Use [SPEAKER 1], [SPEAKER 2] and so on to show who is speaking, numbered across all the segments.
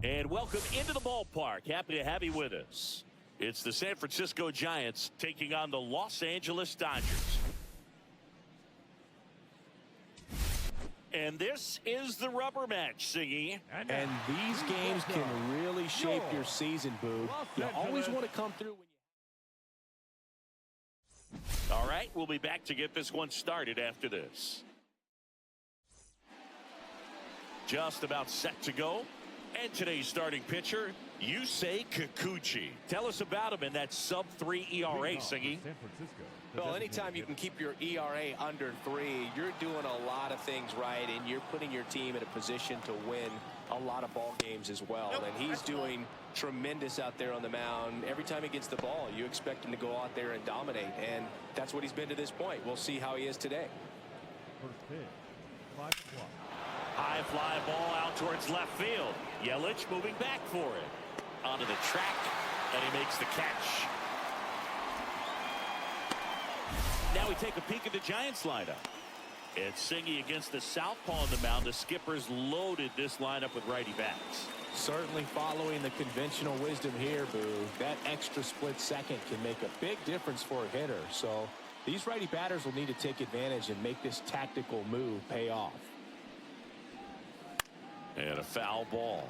[SPEAKER 1] And welcome into the ballpark. Happy to have you with us. It's the San Francisco Giants taking on the Los Angeles Dodgers. And this is the rubber match, Siggy.
[SPEAKER 2] And these games can really shape your season, Boo. You always want to come through when you...
[SPEAKER 1] All right, we'll be back to get this one started after this. Just about set to go. And today's starting pitcher, Yusei Kikuchi. Tell us about him in that sub-3 ERA, Siggy.
[SPEAKER 2] Well, anytime you can keep your ERA under 3, you're doing a lot of things right, and you're putting your team in a position to win a lot of ball games as well. And he's doing tremendous out there on the mound. Every time he gets the ball, you expect him to go out there and dominate, and that's what he's been to this point. We'll see how he is today.
[SPEAKER 3] First pitch, 5 o'clock.
[SPEAKER 1] High fly ball out towards left field. Yelich moving back for it. Onto the track, and he makes the catch. Now we take a peek at the Giants lineup. It's Siggy against the southpaw on the mound. The Skippers loaded this lineup with righty bats.
[SPEAKER 2] Certainly following the conventional wisdom here, Boo. That extra split second can make a big difference for a hitter. So these righty batters will need to take advantage and make this tactical move pay off.
[SPEAKER 1] And a foul ball.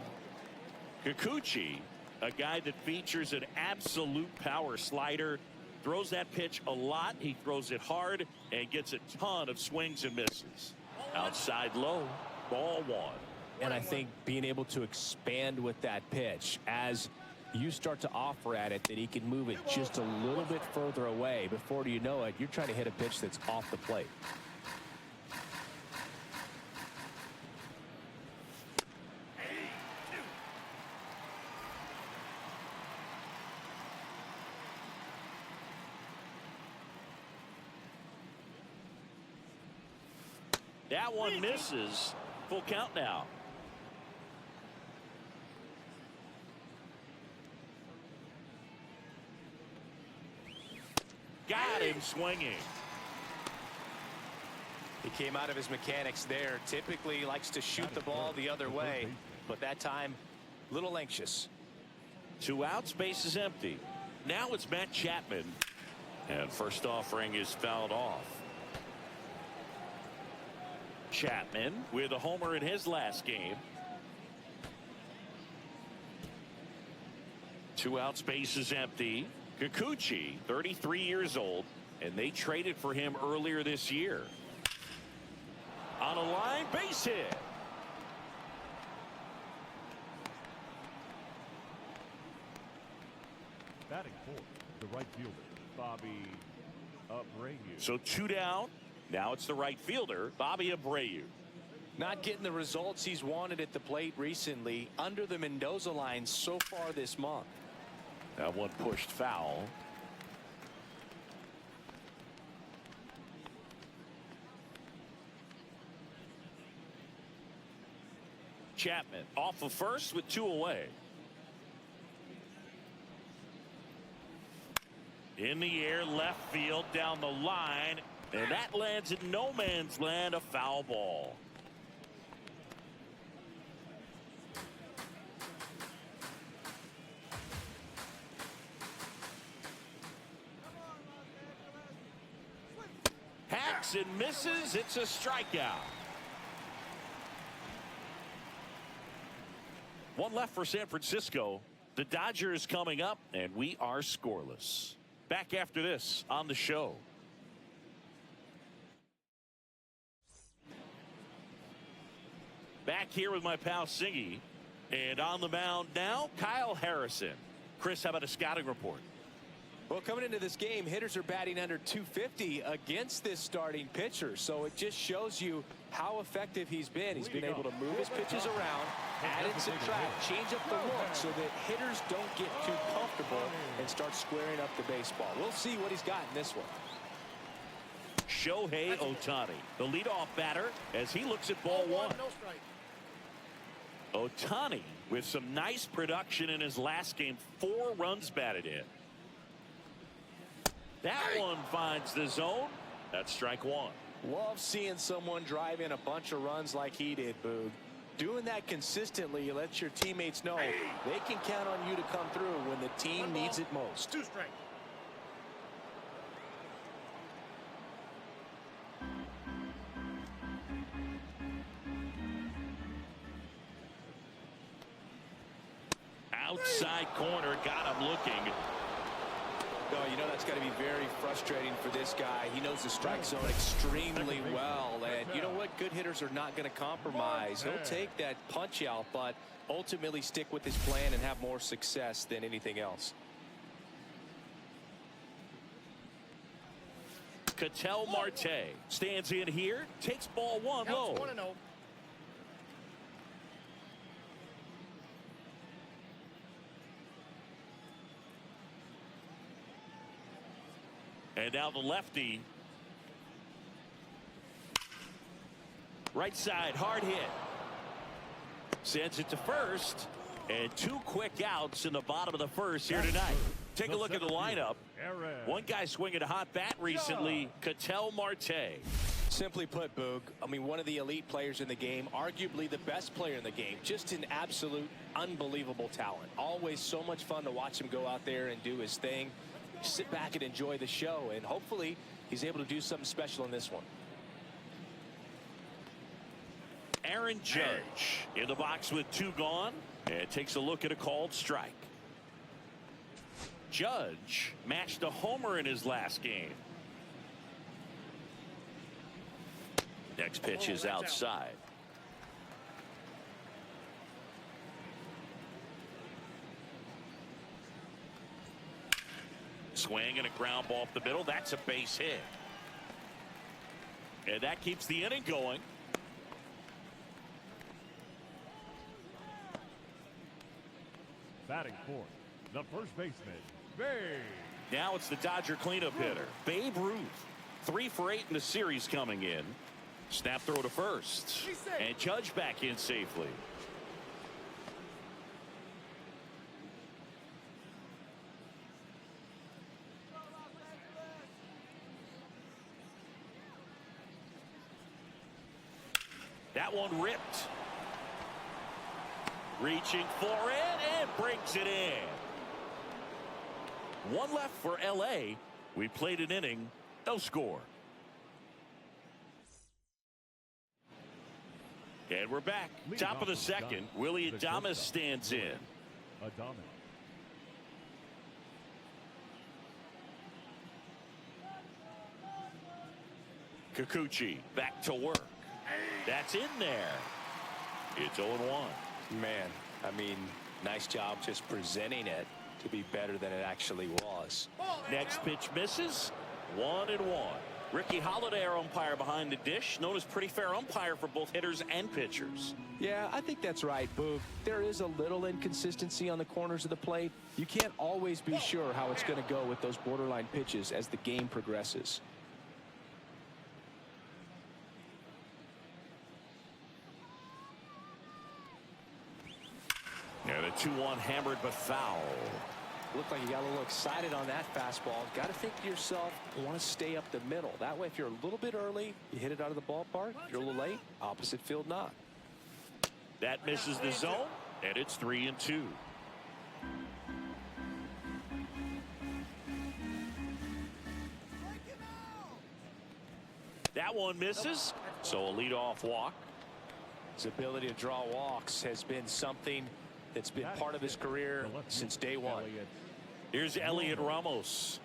[SPEAKER 1] Kikuchi, a guy that features an absolute power slider, throws that pitch a lot. He throws it hard and gets a ton of swings and misses. Outside low, ball 1.
[SPEAKER 2] And I think being able to expand with that pitch as you start to offer at it, that he can move it just a little bit further away. Before you know it, you're trying to hit a pitch that's off the plate.
[SPEAKER 1] That one misses. Full count now. Got him swinging.
[SPEAKER 2] He came out of his mechanics there. Typically he likes to shoot the ball the other way, but that time a little anxious.
[SPEAKER 1] 2 outs, base is empty. Now it's Matt Chapman, and first offering is fouled off. Chapman with a homer in his last game. 2 outs, base is empty. Kikuchi, 33 years old, and they traded for him earlier this year. On a line, base hit.
[SPEAKER 3] Batting fourth, the right fielder, Bobby Abreu.
[SPEAKER 1] So 2 down. Now it's the right fielder, Bobby Abreu.
[SPEAKER 2] Not getting the results he's wanted at the plate recently under the Mendoza line so far this month.
[SPEAKER 1] That one pushed foul. Chapman off of first with 2 away. In the air, left field, down the line. And that lands in no man's land, a foul ball. Hacks and misses. It's a strikeout. 1 left for San Francisco. The Dodgers coming up, and we are scoreless. Back after this on the show. Back here with my pal Siggy, and on the mound now, Kyle Harrison. Chris, how about a scouting report?
[SPEAKER 2] Well, coming into this game, hitters are batting under 250 against this starting pitcher, so it just shows you how effective he's been. He's been able to move his pitches around, add and subtract, change up the look so that hitters don't get too comfortable and start squaring up the baseball. We'll see what he's got in this one.
[SPEAKER 1] Shohei Ohtani, the leadoff batter, as he looks at ball 1. Ohtani with some nice production in his last game. 4 runs batted in. That one finds the zone. That's strike 1.
[SPEAKER 2] Love seeing someone drive in a bunch of runs like he did, Boog. Doing that consistently lets your teammates know they can count on you to come through when the team needs it most.
[SPEAKER 4] 2 strikes.
[SPEAKER 1] Outside corner, got him looking.
[SPEAKER 2] Oh, you know that's got to be very frustrating for this guy. He knows the strike zone extremely well, and you know what? Good hitters are not going to compromise. He'll take that punch out, but ultimately stick with his plan and have more success than anything else.
[SPEAKER 1] Ketel Marte stands in here, takes ball 1 low.
[SPEAKER 4] 1-0.
[SPEAKER 1] And now the lefty. Right side, hard hit. Sends it to first. And 2 quick outs in the bottom of the first here tonight. Take a look at the lineup. One guy swinging a hot bat recently, Ketel Marte.
[SPEAKER 2] Simply put, Boog, I mean, one of the elite players in the game, arguably the best player in the game, just an absolute unbelievable talent. Always so much fun to watch him go out there and do his thing. Sit back and enjoy the show, and hopefully he's able to do something special in this one.
[SPEAKER 1] Aaron Judge in the box with 2 gone, and takes a look at a called strike. Judge matched a homer in his last game. Next pitch is outside. Swing and a ground ball up the middle. That's a base hit. And that keeps the inning going.
[SPEAKER 3] Batting fourth, the first baseman, Babe.
[SPEAKER 1] Now it's the Dodger cleanup hitter, Babe Ruth. 3 for 8 in the series coming in. Snap throw to first. And Judge back in safely. That one ripped. Reaching for it and brings it in. 1 left for LA. We played an inning, no score. And we're back. Top of the second, Willie Adames stands in.
[SPEAKER 3] Adames.
[SPEAKER 1] Kikuchi back to work. That's in there. It's 0-1.
[SPEAKER 2] Man, I mean, nice job just presenting it to be better than it actually was.
[SPEAKER 1] Next pitch misses. 1-1. Ricky Holiday, our umpire behind the dish, known as pretty fair umpire for both hitters and pitchers.
[SPEAKER 2] Yeah, I think that's right, Boog. There is a little inconsistency on the corners of the plate. You can't always be sure how it's going to go with those borderline pitches as the game progresses.
[SPEAKER 1] And a 2-1 hammered but foul.
[SPEAKER 2] Looked like you got a little excited on that fastball. Got to think to yourself, you want to stay up the middle. That way, if you're a little bit early, you hit it out of the ballpark. If you're a little late, opposite field not.
[SPEAKER 1] That misses the zone, and it's 3-2. That one misses, so a leadoff walk.
[SPEAKER 2] His ability to draw walks has been something that's been part of his career since day one.
[SPEAKER 1] Here's Elliot Ramos.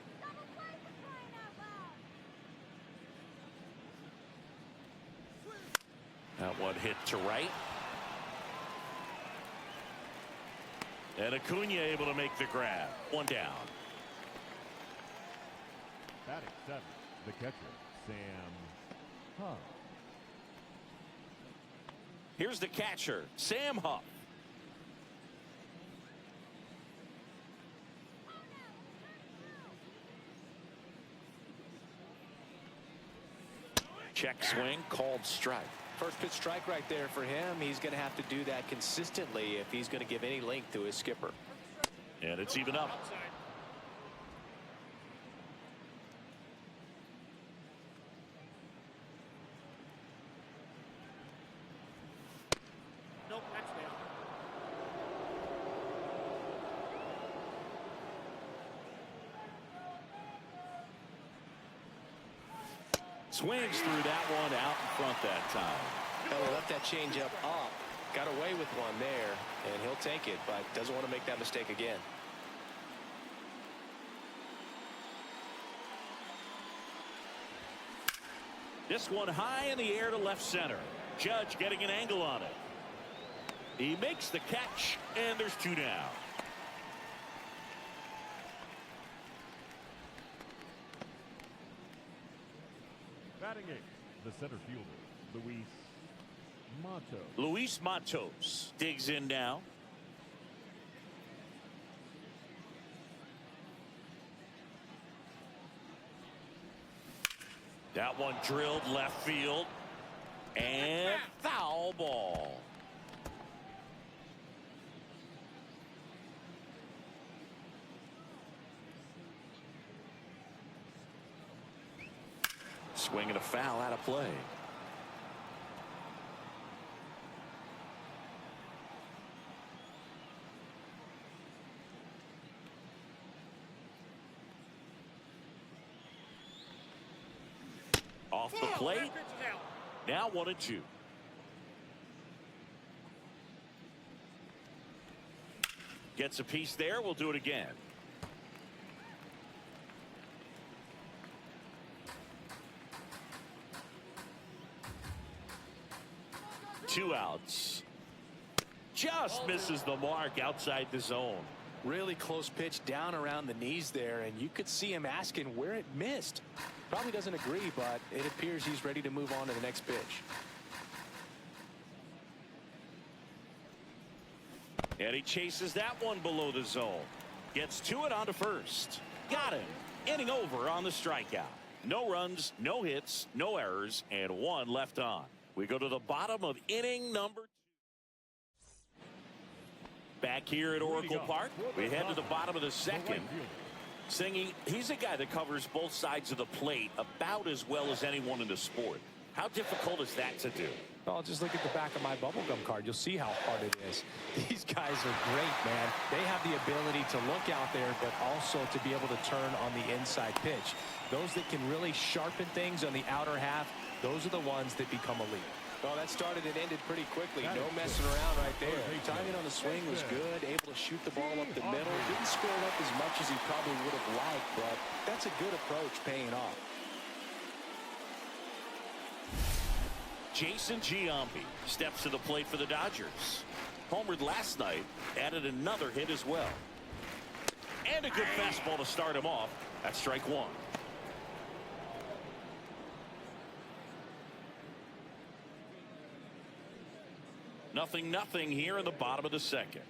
[SPEAKER 1] That one hit to right. And Acuna able to make the grab. 1 down.
[SPEAKER 3] Batting seventh, the catcher, Sam Huff.
[SPEAKER 1] Here's the catcher, Sam Huff. Check swing, called strike.
[SPEAKER 2] First pitch strike right there for him. He's going to have to do that consistently if he's going to give any length to his skipper.
[SPEAKER 1] And it's even up. Swings through that one out in front that time.
[SPEAKER 2] Well, he left that changeup up. Got away with one there, and he'll take it, but doesn't want to make that mistake again.
[SPEAKER 1] This one high in the air to left center. Judge getting an angle on it. He makes the catch, and there's two down.
[SPEAKER 3] Batting eighth, the center fielder,
[SPEAKER 1] Luis Matos digs in now. That one drilled left field. And foul ball. Swing and a foul out of play. Off the plate. Now 1-2. Gets a piece there. We'll do it again. Two outs. Just misses the mark outside the zone.
[SPEAKER 2] Really close pitch down around the knees there, and you could see him asking where it missed. Probably doesn't agree, but it appears he's ready to move on to the next pitch.
[SPEAKER 1] And he chases that one below the zone. Gets to it onto first. Got him. Inning over on the strikeout. No runs, no hits, no errors, and one left on. We go to the bottom of inning number 2. Back here at Oracle Park, we head to the bottom of the second. Singy, he's a guy that covers both sides of the plate about as well as anyone in the sport. How difficult is that to do?
[SPEAKER 2] Well, just look at the back of my bubblegum card. You'll see how hard it is. These guys are great, man. They have the ability to look out there, but also to be able to turn on the inside pitch. Those that can really sharpen things on the outer half, those are the ones that become elite. Well, that started and ended pretty quickly. No messing around right there. Timing on the swing was good. Able to shoot the ball up the middle. Didn't square it up as much as he probably would have liked, but that's a good approach paying off.
[SPEAKER 1] Jason Giambi steps to the plate for the Dodgers. Homered last night, added another hit as well. And a good fastball to start him off. That's strike one. Nothing here in the bottom of the second.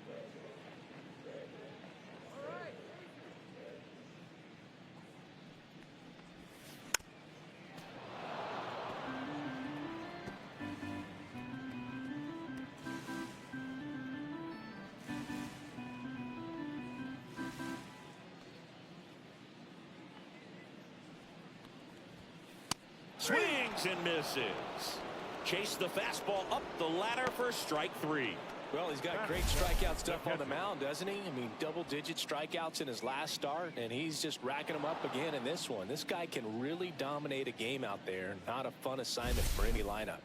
[SPEAKER 1] Swings and misses. Chase the fastball up the ladder for strike three.
[SPEAKER 2] Well, he's got great strikeout stuff on the mound, doesn't he? I mean, double-digit strikeouts in his last start, and he's just racking them up again in this one. This guy can really dominate a game out there. Not a fun assignment for any lineup.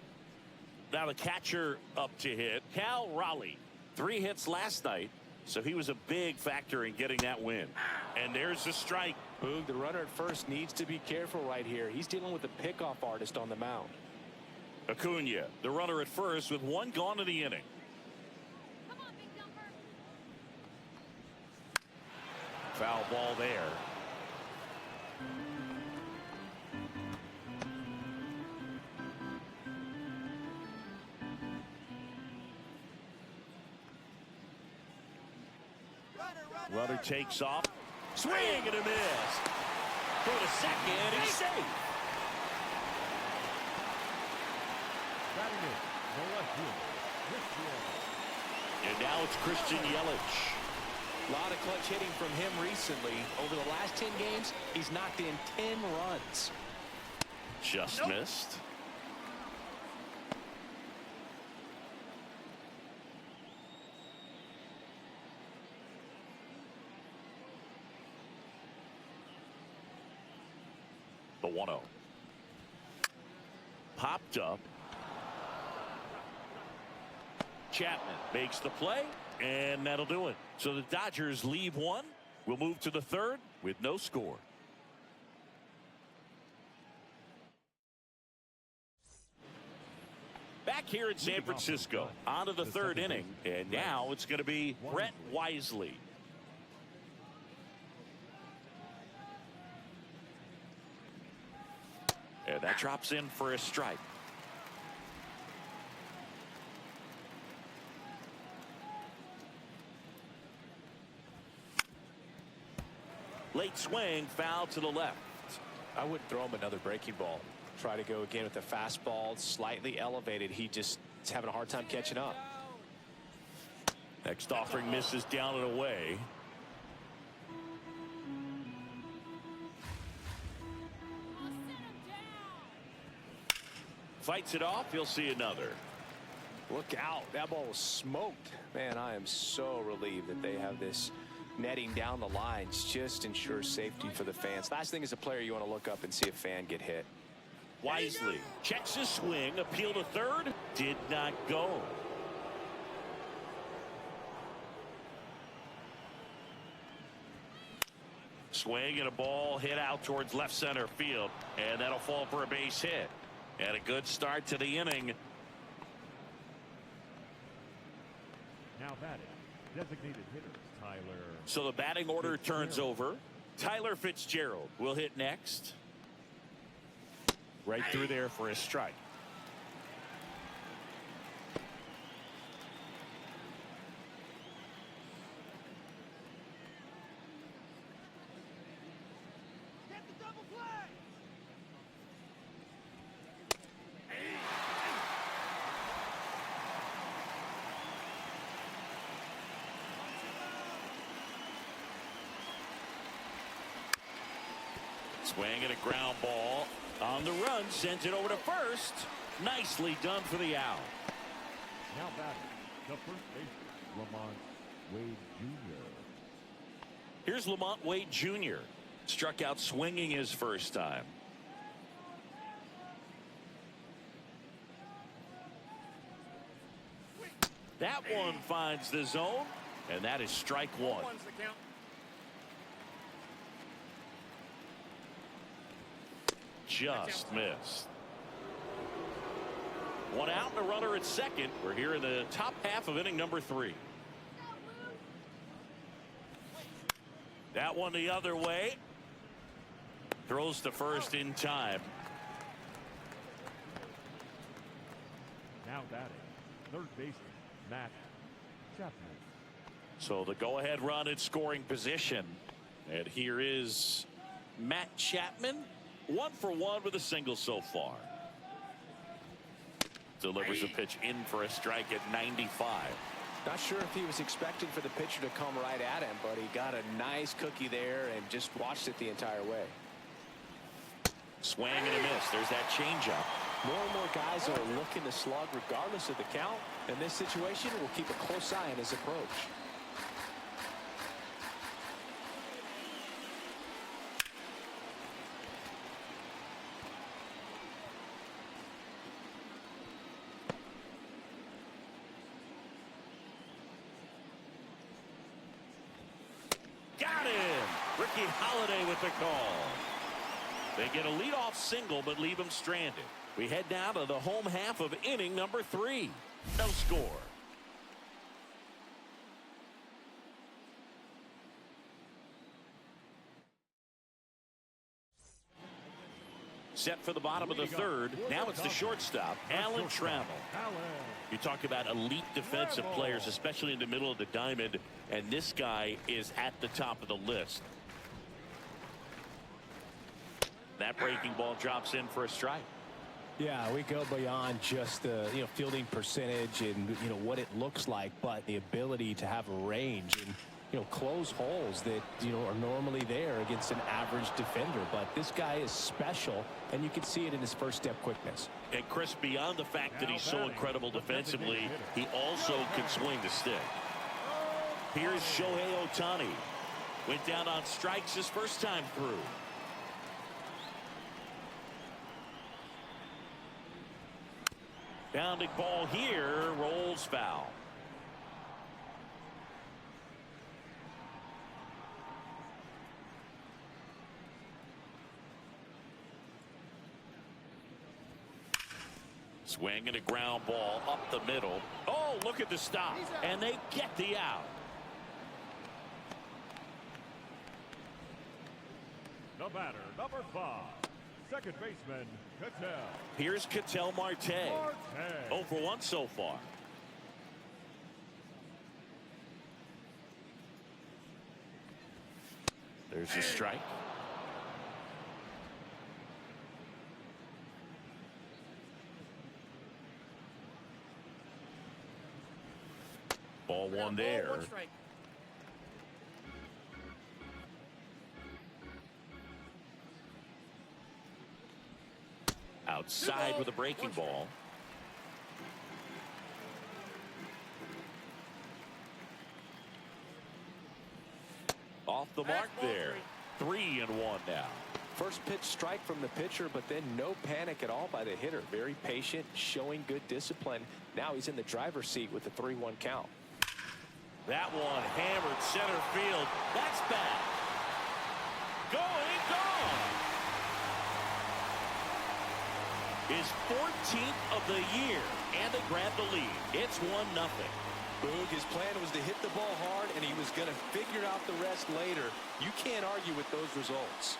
[SPEAKER 1] Now the catcher up to hit, Cal Raleigh. 3 hits last night, so he was a big factor in getting that win. And there's the strike.
[SPEAKER 2] Boog, the runner at first needs to be careful right here. He's dealing with a pickoff artist on the mound.
[SPEAKER 1] Acuna, the runner at first with 1 gone in the inning.
[SPEAKER 4] Come on, big jumper.
[SPEAKER 1] Foul ball there. Runner takes off. Swing and a miss. Go to second. He's safe. And now it's Christian Yelich.
[SPEAKER 2] A lot of clutch hitting from him recently. Over the last 10 games, he's knocked in 10 runs.
[SPEAKER 1] Just missed. The 1-0. popped up. Chapman makes the play, and that'll do it. So the Dodgers leave one. We'll move to the third with no score. Back here in San Francisco, on to the third inning, and now it's going to be Brett Wisely. And that drops in for a strike. Late swing, foul to the left.
[SPEAKER 2] I wouldn't throw him another breaking ball. Try to go again with the fastball, slightly elevated. He just is having a hard time catching up.
[SPEAKER 1] Next offering misses down and away. Fights it off. He'll see another.
[SPEAKER 2] Look out. That ball was smoked. Man, I am so relieved that they have this netting down the lines. Just ensures safety for the fans. Last thing as a player, you want to look up and see a fan get hit.
[SPEAKER 1] Wisely checks his swing. Appeal to third. Did not go. Swing and a ball hit out towards left center field. And that'll fall for a base hit. And a good start to the inning.
[SPEAKER 3] Now batting, designated hitter Tyler.
[SPEAKER 1] So the batting order turns over. Tyler Fitzgerald will hit next. Right through there for a strike. Swing and a ground ball on the run, sends it over to first. Nicely done for the out.
[SPEAKER 3] Now batting, the first baseman, Lamont Wade Jr.
[SPEAKER 1] Here's Lamont Wade Jr. Struck out swinging his first time. That one finds the zone, and that is strike one. Just missed. One out and a runner at second. We're here in the top half of inning number 3. That one the other way. Throws to first in time.
[SPEAKER 3] Now batting, third baseman, Matt Chapman.
[SPEAKER 1] So the go-ahead run in scoring position. And here is Matt Chapman. 1 for 1 with a single so far. Delivers a pitch in for a strike at 95.
[SPEAKER 2] Not sure if he was expecting for the pitcher to come right at him, but he got a nice cookie there and just watched it the entire way.
[SPEAKER 1] Swing and a miss. There's that changeup.
[SPEAKER 2] More and more guys are looking to slug regardless of the count. In this situation, we'll keep a close eye on his approach.
[SPEAKER 1] Got him. Ricky Holiday with the call. They get a leadoff single but leave him stranded. We head now to the home half of inning number 3. No score. Set for the bottom of the third. Now it's the shortstop, Alan Trammell. You talk about elite defensive players, especially in the middle of the diamond, and this guy is at the top of the list. That breaking ball drops in for a strike.
[SPEAKER 2] Yeah, we go beyond just the fielding percentage and what it looks like, but the ability to have range and close holes that are normally there against an average defender. But this guy is special, and you can see it in his first step quickness.
[SPEAKER 1] And Chris, beyond the fact that he's so incredible defensively, he also can swing the stick. Here's Shohei Ohtani. Went down on strikes his first time through. Bounding ball here, rolls foul. Swing and a ground ball up the middle. Oh, look at the stop. And they get the out.
[SPEAKER 3] The batter, number 5, second baseman, Ketel.
[SPEAKER 1] Here's Ketel Marte. 0 for 1 so far. There's a strike. Ball one there. Outside with a breaking ball. Off the mark there. 3-1 now.
[SPEAKER 2] First pitch strike from the pitcher, but then no panic at all by the hitter. Very patient, showing good discipline. Now he's in the driver's seat with the 3-1 count.
[SPEAKER 1] That one hammered center field. That's bad. Going, gone. His 14th of the year, and they grab the lead. It's 1-0.
[SPEAKER 2] Boog, his plan was to hit the ball hard, and he was going to figure out the rest later. You can't argue with those results.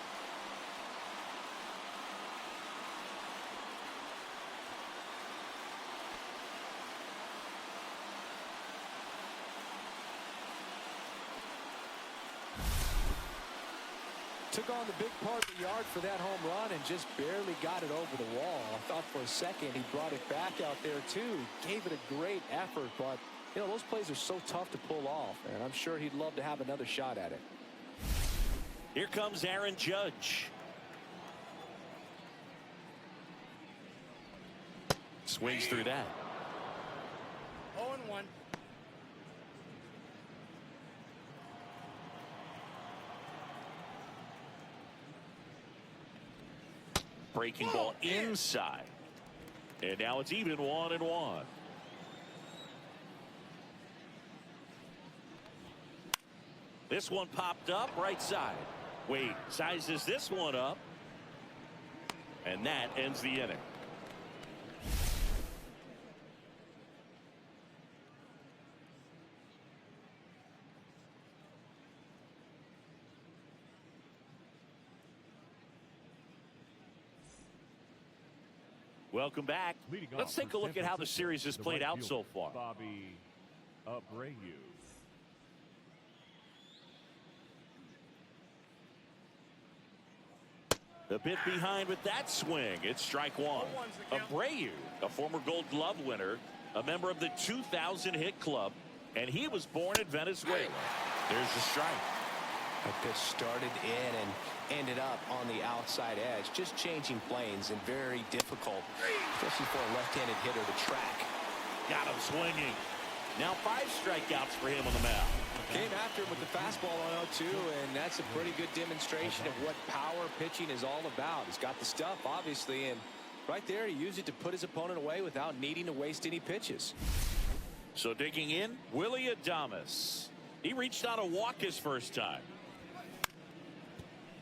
[SPEAKER 2] Took on the big part of the yard for that home run and just barely got it over the wall. I thought for a second he brought it back out there too. Gave it a great effort, but you know, those plays are so tough to pull off, and I'm sure he'd love to have another shot at it.
[SPEAKER 1] Here comes Aaron Judge. Swings through that.
[SPEAKER 5] 0-1.
[SPEAKER 1] Breaking ball inside. And now it's even 1-1. This one popped up right side. Wade sizes this one up. And that ends the inning. Welcome back. Let's take a look at how the series has played out so far.
[SPEAKER 3] Bobby Abreu.
[SPEAKER 1] A bit behind with that swing. It's strike one. Abreu, a former Gold Glove winner, a member of the 2000 hit club, and he was born in Venezuela. There's the strike.
[SPEAKER 2] That pitch started in and ended up on the outside edge, just changing planes and very difficult, especially for a left-handed hitter to track.
[SPEAKER 1] Got him swinging. Now 5 strikeouts for him on the mound.
[SPEAKER 2] Came after him with the fastball on 0-2, and that's a pretty good demonstration of what power pitching is all about. He's got the stuff, obviously, and right there he used it to put his opponent away without needing to waste any pitches.
[SPEAKER 1] So digging in, Willie Adames. He reached on a walk his first time.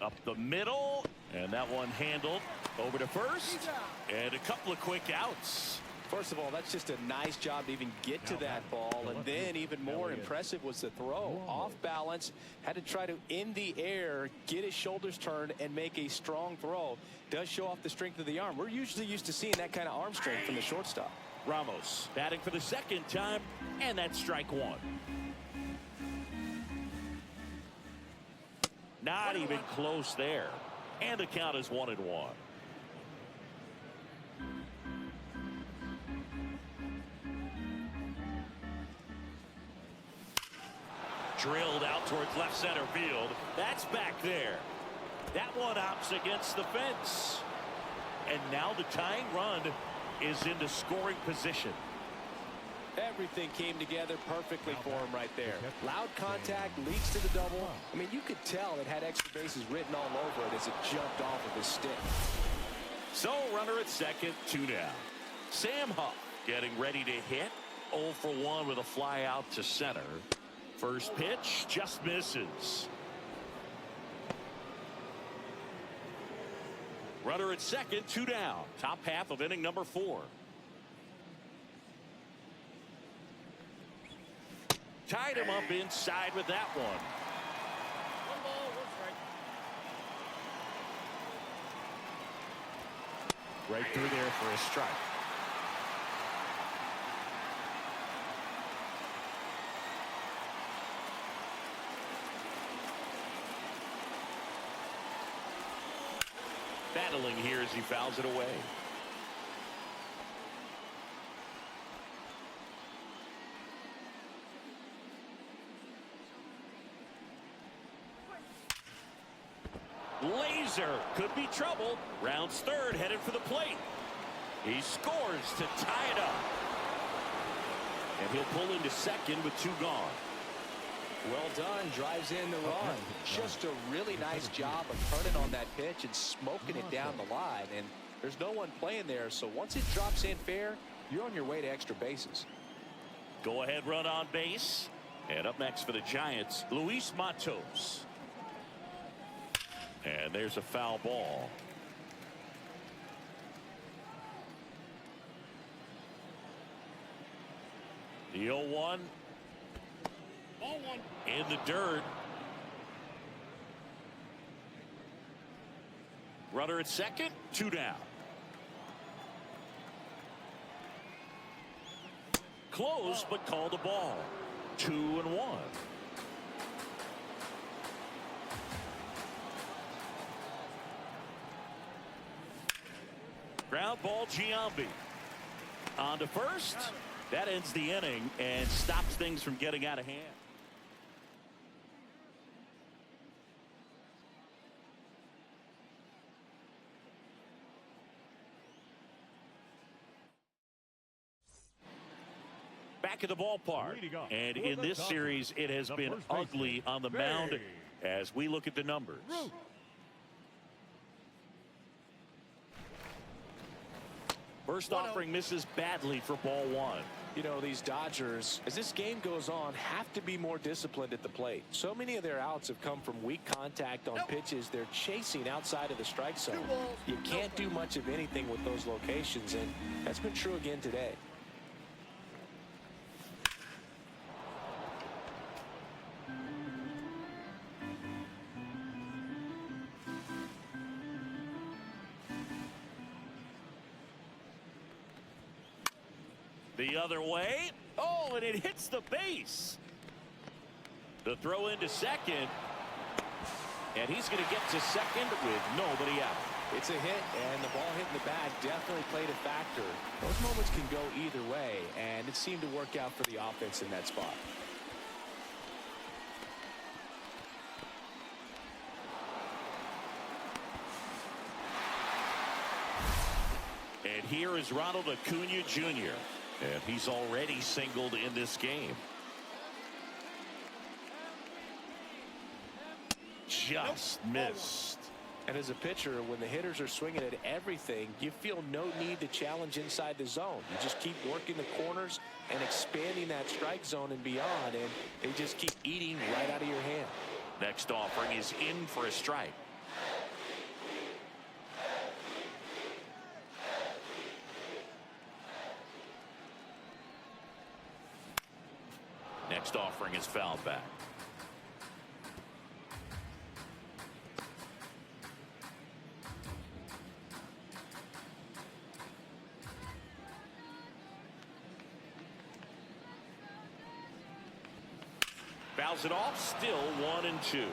[SPEAKER 1] Up the middle, and that one handled over to first, and a couple of quick outs.
[SPEAKER 2] First of all, that's just a nice job to even get to that ball, and then even more impressive was the throw. Off balance, had to try to, in the air, get his shoulders turned and make a strong throw. Does show off the strength of the arm. We're usually used to seeing that kind of arm strength from the shortstop.
[SPEAKER 1] Ramos batting for the second time, and that's strike one. Not even close there. And the count is 1-1. Drilled out towards left center field. That's back there. That one hops against the fence. And now the tying run is into scoring position.
[SPEAKER 2] Everything came together perfectly for him right there. Loud contact, leads to the double. I mean, you could tell it had extra bases written all over it as it jumped off of his stick.
[SPEAKER 1] So runner at second, 2 down. Sam Huff Getting ready to hit. 0 for 1 with a fly out to center. First pitch just misses. Runner at second, 2 down. Top half of inning number 4. Tied him up inside with that one.
[SPEAKER 4] 1 ball, 1 strike.
[SPEAKER 1] Right through there for a strike. Battling here as he fouls it away. Laser could be trouble. Rounds third, headed for the plate. He scores to tie it up. And he'll pull into second with 2 gone.
[SPEAKER 2] Well done, drives in the run. Just a really nice job of turning on that pitch and smoking it down the line. And there's no one playing there, so once it drops in fair, you're on your way to extra bases.
[SPEAKER 1] Go ahead run on base. And up next for the Giants, Luis Matos. And there's a foul ball. The 0-1.
[SPEAKER 4] Ball 1.
[SPEAKER 1] In the dirt. Runner at second, 2 down. Close, but called the ball. 2-1. Ground ball, Giambi. On to first. That ends the inning and stops things from getting out of hand. Back at the ballpark. And in this series, it has been ugly on the mound as we look at the numbers. First offering misses badly for ball 1.
[SPEAKER 2] You know, these Dodgers, as this game goes on, have to be more disciplined at the plate. So many of their outs have come from weak contact on pitches they're chasing outside of the strike zone. You can't do much of anything with those locations, and that's been true again today.
[SPEAKER 1] The other way. Oh, and it hits the base. The throw into second. And he's going to get to second with nobody out.
[SPEAKER 2] It's a hit, and the ball hitting the bat definitely played a factor. Those moments can go either way, and it seemed to work out for the offense in that spot.
[SPEAKER 1] And here is Ronald Acuna Jr. And he's already singled in this game. Just missed.
[SPEAKER 2] And as a pitcher, when the hitters are swinging at everything, you feel no need to challenge inside the zone. You just keep working the corners and expanding that strike zone and beyond, and they just keep eating right out of your hand.
[SPEAKER 1] Next offering is in for a strike. Next offering is fouled back. Fouls it off, still 1-2.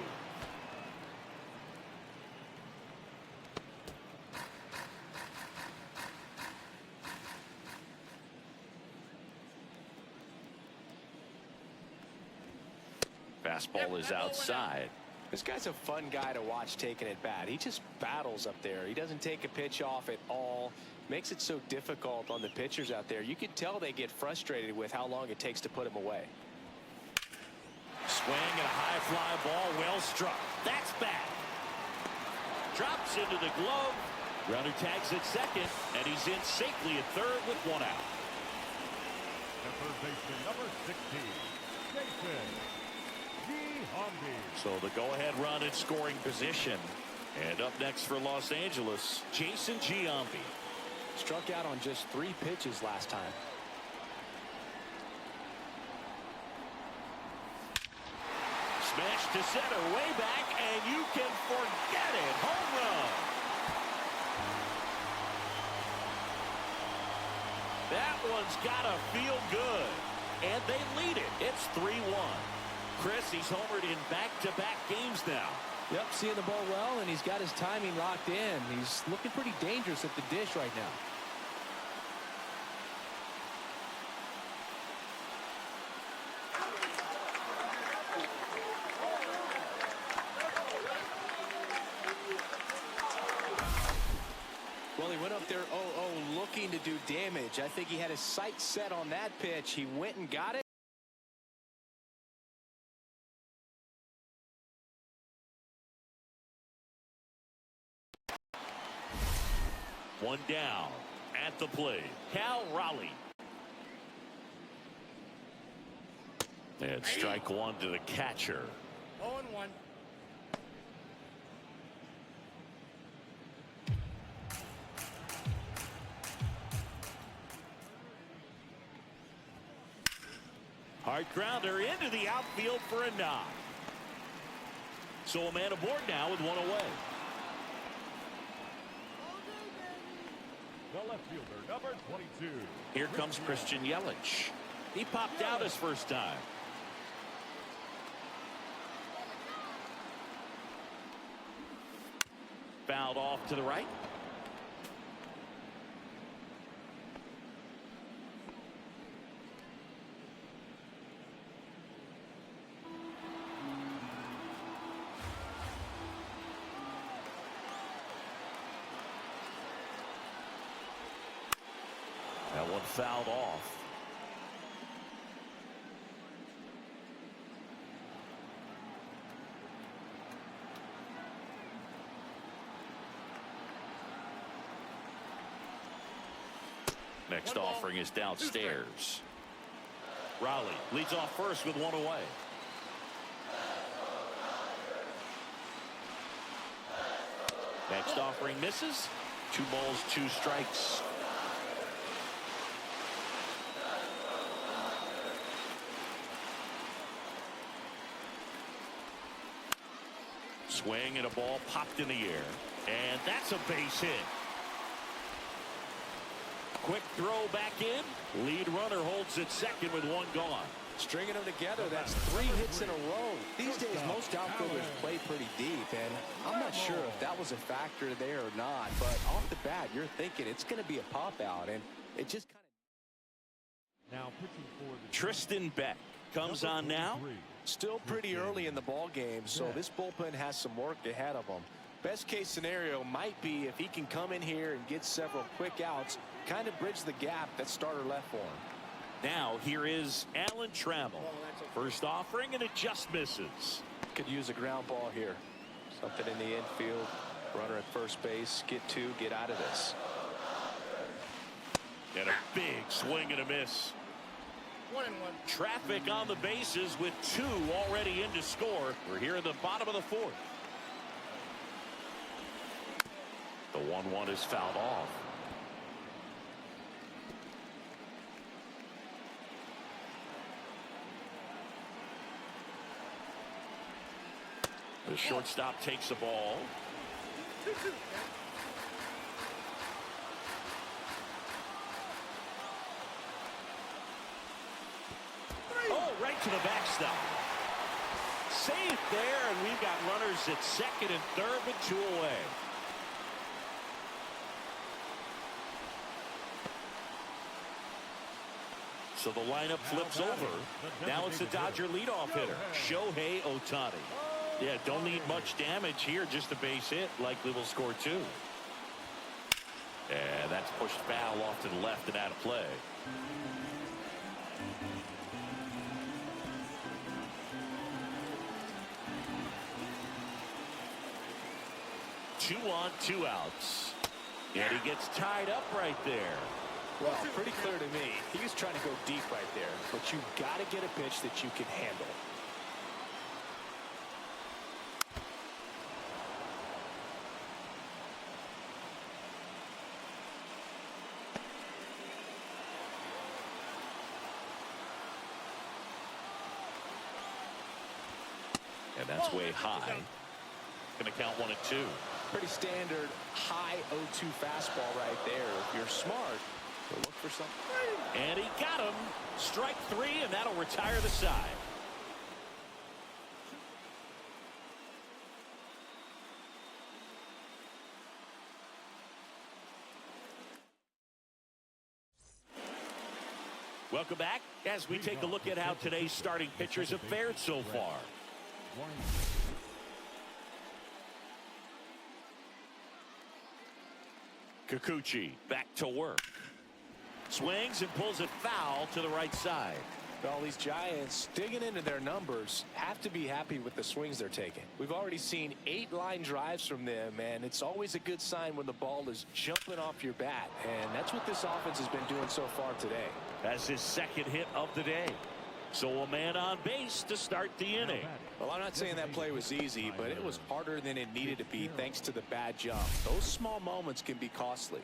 [SPEAKER 1] Fastball is outside.
[SPEAKER 2] This guy's a fun guy to watch taking at bat. He just battles up there. He doesn't take a pitch off at all. Makes it so difficult on the pitchers out there. You can tell they get frustrated with how long it takes to put him away.
[SPEAKER 1] Swing and a high fly ball, well struck. That's back. Drops into the glove. Runner tags at second, and he's in safely at third with 1 out.
[SPEAKER 3] The third baseman, number 16, Jayson Giambi.
[SPEAKER 1] So the go-ahead run in scoring position. And up next for Los Angeles, Jason Giambi.
[SPEAKER 2] Struck out on just 3 pitches last time.
[SPEAKER 1] Smash to center, way back, and you can forget it. Home run. That one's got to feel good. And they lead it. It's 3-1. Chris, he's homered in back-to-back games now.
[SPEAKER 2] Yep, seeing the ball well, and he's got his timing locked in. He's looking pretty dangerous at the dish right now. Well, he went up there 0-0 looking to do damage. I think he had his sights set on that pitch. He went and got it.
[SPEAKER 1] One down at the plate. Cal Raleigh. And strike one to the catcher.
[SPEAKER 4] 0-1.
[SPEAKER 1] Hard grounder into the outfield for a knock. So a man aboard now with one away.
[SPEAKER 3] The left fielder, number 22.
[SPEAKER 1] Here comes Christian Yelich. He popped out his first time. Fouled off to the right. That one fouled off. Next offering is downstairs. Raleigh leads off first with one away. Next offering misses. 2 balls, 2 strikes. Swing and a ball popped in the air. And that's a base hit. Quick throw back in. Lead runner holds at second with 1 gone.
[SPEAKER 2] Stringing them together, that's 3 hits in a row. These days, most outfielders play pretty deep, and I'm not sure if that was a factor there or not, but off the bat, you're thinking it's going to be a pop-out, and it just kind of...
[SPEAKER 3] Now pitching for the
[SPEAKER 1] Tristan Beck comes on now.
[SPEAKER 2] Still pretty early in the ball game, so this bullpen has some work ahead of them. Best case scenario might be if he can come in here and get several quick outs, kind of bridge the gap that starter left for him.
[SPEAKER 1] Now here is Alan Trammell. First offering, and it just misses.
[SPEAKER 2] Could use a ground ball here. Something in the infield. Runner at first base. Get 2, get out of this.
[SPEAKER 1] And a big swing and a miss.
[SPEAKER 4] 1-1.
[SPEAKER 1] Traffic on the bases with 2 already in to score. We're here in the bottom of the 4th. The 1-1 is fouled off. The shortstop takes the ball. Oh, right to the backstop. Safe there, and we've got runners at second and third with 2 away. So the lineup flips over. Now it's the Dodger leadoff hitter, Shohei Ohtani. Yeah, don't need much damage here, just a base hit. Likely will score 2. And that's pushed foul off to the left and out of play. Two on, 2 outs. And he gets tied up right there.
[SPEAKER 2] Well, pretty clear to me. He was trying to go deep right there, but you've got to get a pitch that you can handle.
[SPEAKER 1] And that's way high. Going to count 1-2.
[SPEAKER 2] Pretty standard high 0-2 fastball right there. If you're smart, you'll look for something.
[SPEAKER 1] And he got him. Strike 3, and that'll retire the side. Welcome back as we take a look at how today's starting pitchers have fared so far. Kikuchi back to work. Swings and pulls it foul to the right side.
[SPEAKER 2] Well, these Giants digging into their numbers have to be happy with the swings they're taking. We've already seen 8 line drives from them, and it's always a good sign when the ball is jumping off your bat. And that's what this offense has been doing so far today.
[SPEAKER 1] That's his second hit of the day. So a man on base to start the inning.
[SPEAKER 2] Well, I'm not saying that play was easy, but it was harder than it needed to be thanks to the bad jump. Those small moments can be costly.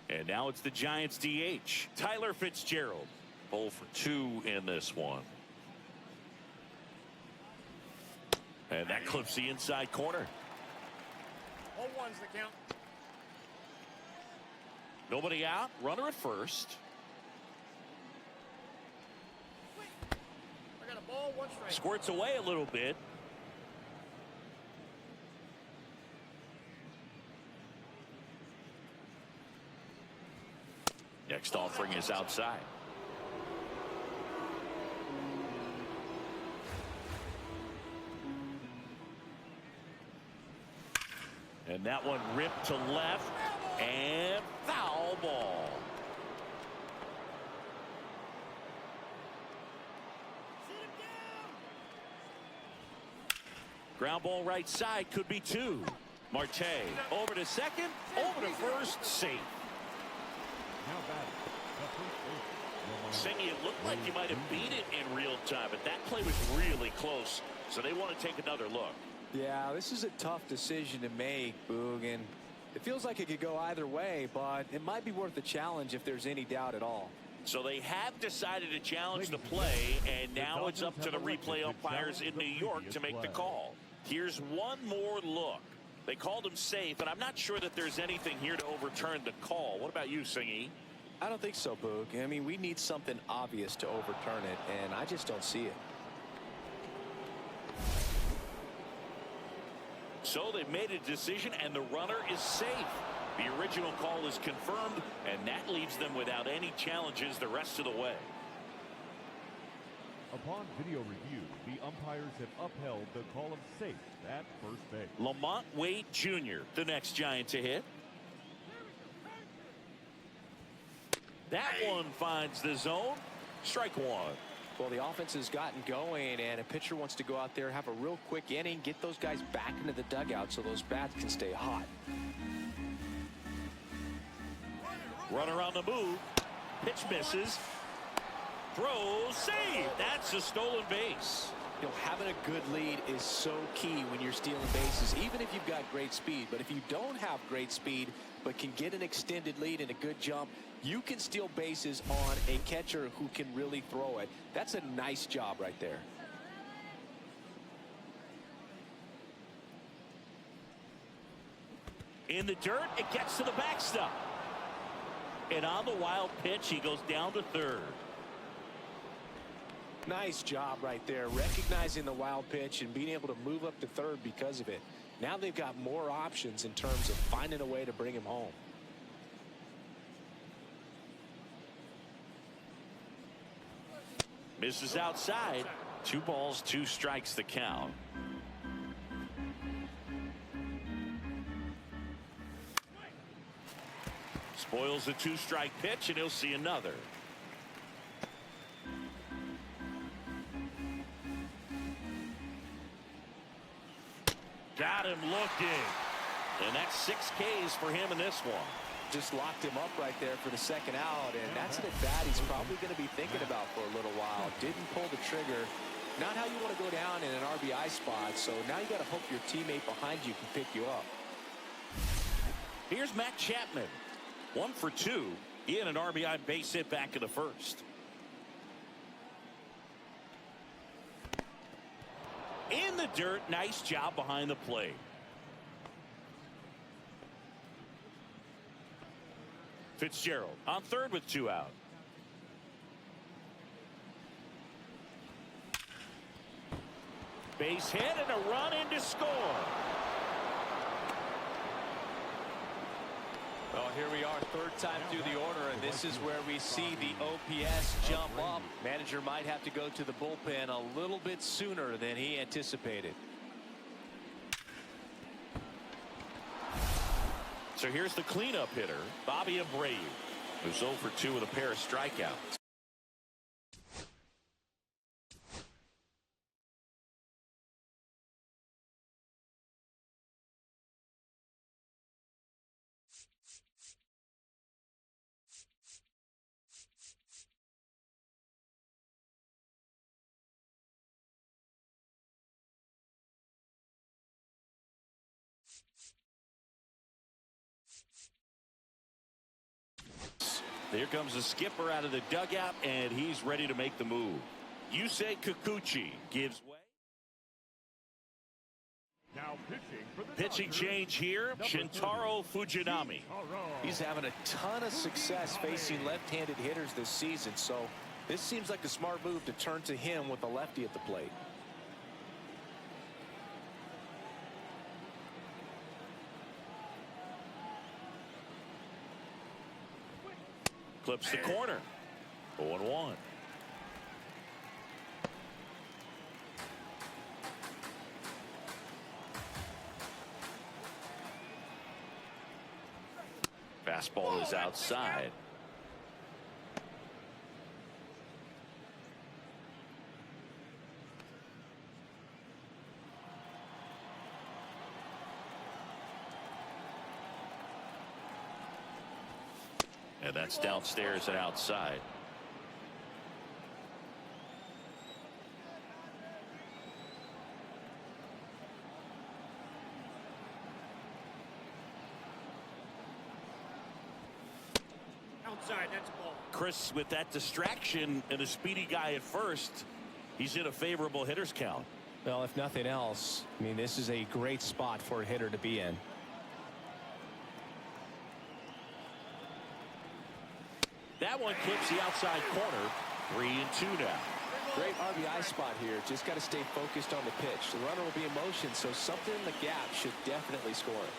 [SPEAKER 1] And now it's the Giants DH, Tyler Fitzgerald. 0 for 2 in this one. And that clips the inside corner.
[SPEAKER 4] 0-1's the count.
[SPEAKER 1] Nobody out. Runner at first.
[SPEAKER 4] I got a ball, 1 strike.
[SPEAKER 1] Squirts away a little bit. Next offering is outside. And that one ripped to left and foul ball. Ground ball right side, could be 2. Marte over to second, over to first, safe. Singy, it looked like you might have beat it in real time, but that play was really close, so they want to take another look.
[SPEAKER 2] Yeah, this is a tough decision to make, Boog, and it feels like it could go either way, but it might be worth the challenge if there's any doubt at all.
[SPEAKER 1] So they have decided to challenge the play, and now it's up to the replay umpires in New York to make the call. Here's one more look. They called him safe, and I'm not sure that there's anything here to overturn the call. What about you, Singy?
[SPEAKER 2] I don't think so, Boog. I mean, we need something obvious to overturn it, and I just don't see it.
[SPEAKER 1] So they've made a decision, and the runner is safe. The original call is confirmed, and that leaves them without any challenges the rest of the way.
[SPEAKER 3] Upon video review, the umpires have upheld the call of safe at first base.
[SPEAKER 1] Lamont Wade Jr., the next Giant to hit. That one finds the zone. Strike 1.
[SPEAKER 2] Well, the offense has gotten going, and a pitcher wants to go out there, have a real quick inning, get those guys back into the dugout so those bats can stay hot.
[SPEAKER 1] Runner on the move. Pitch misses. Throws, save. That's a stolen base.
[SPEAKER 2] You know, having a good lead is so key when you're stealing bases, even if you've got great speed. But if you don't have great speed but can get an extended lead and a good jump, you can steal bases on a catcher who can really throw it. That's a nice job right there.
[SPEAKER 1] In the dirt, it gets to the backstop. And on the wild pitch, he goes down to third.
[SPEAKER 2] Nice job right there, recognizing the wild pitch and being able to move up to third because of it. Now they've got more options in terms of finding a way to bring him home.
[SPEAKER 1] Misses outside. 2 balls, 2 strikes the count. Spoils a 2-strike pitch, and he'll see another. Got him looking. And that's 6 Ks for him in this one.
[SPEAKER 2] Just locked him up right there for the second out, and that's an at-bat he's probably going to be thinking about for a little while. Didn't pull the trigger. Not how you want to go down in an RBI spot, so now you got to hope your teammate behind you can pick you up.
[SPEAKER 1] Here's Matt Chapman. 1 for 2. He had an RBI base hit back in the first. In the dirt, nice job behind the plate. Fitzgerald on third with 2 out. Base hit and a run in to score.
[SPEAKER 2] Well, here we are, third time through the order, and this is where we see the OPS jump up. Manager might have to go to the bullpen a little bit sooner than he anticipated.
[SPEAKER 1] So here's the cleanup hitter, Bobby Abreu, who's 0 for 2 with a pair of strikeouts. Here comes the skipper out of the dugout, and he's ready to make the move. Yusei Kikuchi gives way.
[SPEAKER 3] Now pitching for the
[SPEAKER 1] Pitching
[SPEAKER 3] Dodgers,
[SPEAKER 1] change here, Shintaro Fujinami.
[SPEAKER 2] He's having a ton of success facing left-handed hitters this season, so this seems like a smart move to turn to him with a lefty at the plate.
[SPEAKER 1] Clips the corner. 0-1. Fastball is outside. And that's downstairs and outside.
[SPEAKER 4] Outside, that's a ball.
[SPEAKER 1] Chris, with that distraction and a speedy guy at first, he's in a favorable hitter's count.
[SPEAKER 2] Well, if nothing else, I mean, this is a great spot for a hitter to be in.
[SPEAKER 1] That one clips the outside corner. 3-2 now.
[SPEAKER 2] Great RBI spot here. Just got to stay focused on the pitch. The runner will be in motion, so something in the gap should definitely score it.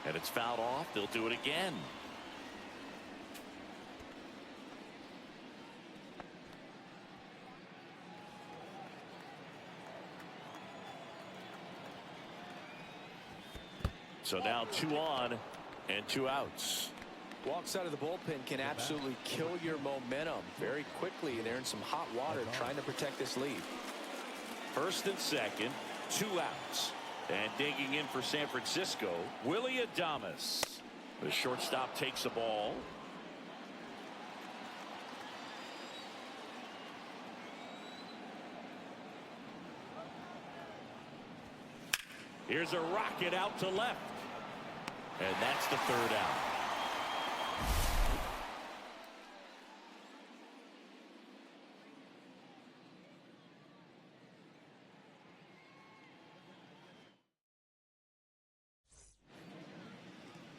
[SPEAKER 1] And it's fouled off. They'll do it again. So now 2 on and 2 outs.
[SPEAKER 2] Walks out of the bullpen can absolutely kill your momentum very quickly. They're in some hot water trying to protect this lead.
[SPEAKER 1] First and second, 2 outs. And digging in for San Francisco, Willie Adames. The shortstop takes the ball. Here's a rocket out to left. And that's the 3rd out.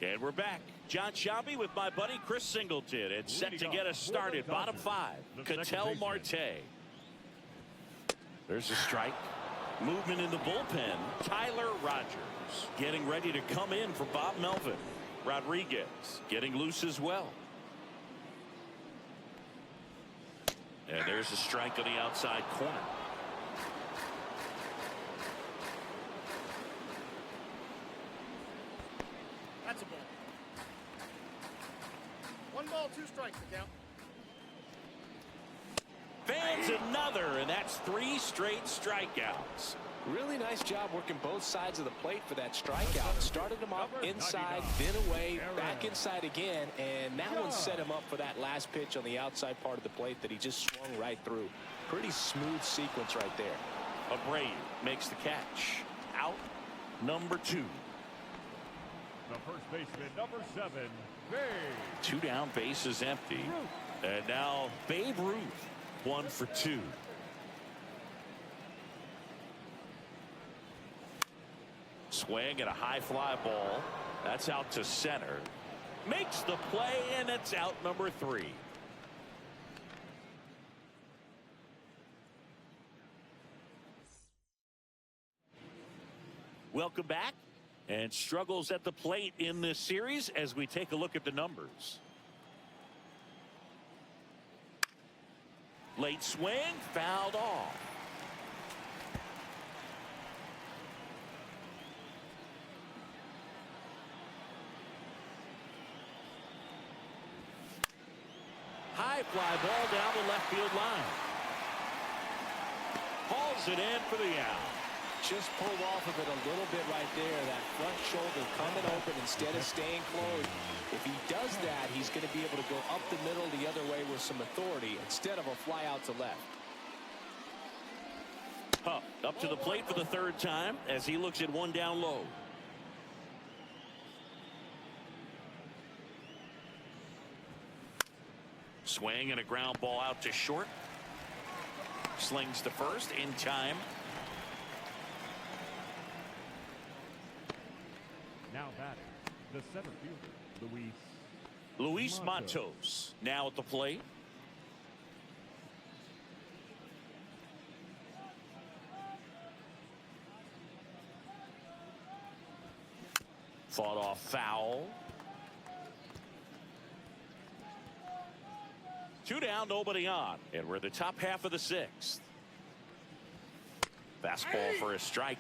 [SPEAKER 1] And we're back. John Shelby with my buddy Chris Singleton. It's set to get us started. Bottom 5. Ketel Marte. There's a strike. Movement in the bullpen. Tyler Rogers getting ready to come in for Bob Melvin. Rodriguez getting loose as well. And there's a strike on the outside corner.
[SPEAKER 4] That's a ball. 1 ball, 2 strikes to count.
[SPEAKER 1] another, and that's 3 straight strikeouts.
[SPEAKER 2] Really nice job working both sides of the plate for that strikeout. Started him off inside, then away, back inside again, and that one set him up for that last pitch on the outside part of the plate that he just swung right through. Pretty smooth sequence right there.
[SPEAKER 1] Abreu makes the catch. Out number 2.
[SPEAKER 3] The first baseman, number 7, Babe.
[SPEAKER 1] 2 down, bases empty. And now Babe Ruth, 1 for 2. Swing and a high fly ball. That's out to center. Makes the play, and it's out number 3. Welcome back. And struggles at the plate in this series as we take a look at the numbers. Late swing, fouled off. High fly ball down the left field line. Hauls it in for the out.
[SPEAKER 2] Just pulled off of it a little bit right there. That front shoulder coming open instead of staying closed. If he does that, he's going to be able to go up the middle the other way with some authority instead of a fly out to left.
[SPEAKER 1] Up to the plate for the 3rd time as he looks at 1 down low. Swing and a ground ball out to short. Slings to first in time.
[SPEAKER 3] Now batting, the center fielder,
[SPEAKER 1] Luis Matos now at the plate. Fought off foul. 2 down, nobody on, and we're the top half of the 6th. Fastball for a strike.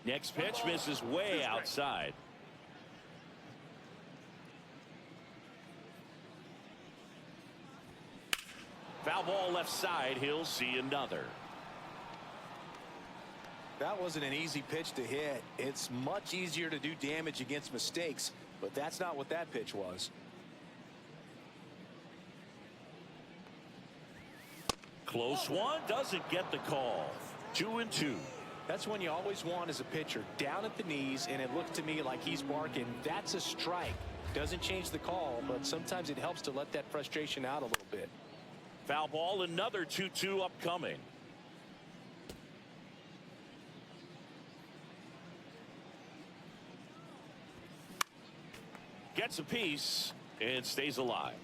[SPEAKER 1] Next pitch misses way outside. Foul ball left side. He'll see another.
[SPEAKER 2] That wasn't an easy pitch to hit. It's much easier to do damage against mistakes, but that's not what that pitch was.
[SPEAKER 1] Close one, doesn't get the call. 2-2.
[SPEAKER 2] That's when you always want as a pitcher, down at the knees, and it looked to me like he's barking, that's a strike. Doesn't change the call, but sometimes it helps to let that frustration out a little bit.
[SPEAKER 1] Foul ball, another 2-2 upcoming. Gets a piece and stays alive.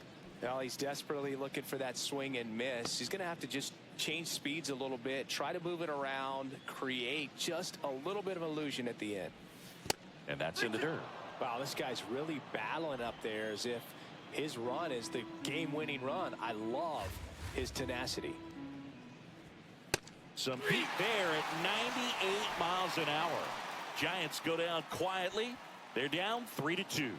[SPEAKER 2] Now he's desperately looking for that swing and miss. He's going to have to just change speeds a little bit, try to move it around, create just a little bit of illusion at the end.
[SPEAKER 1] And that's in the dirt.
[SPEAKER 2] Wow, this guy's really battling up there as if his run is the game-winning run. I love his tenacity.
[SPEAKER 1] Some heat there at 98 miles an hour. Giants go down quietly. They're down 3-2.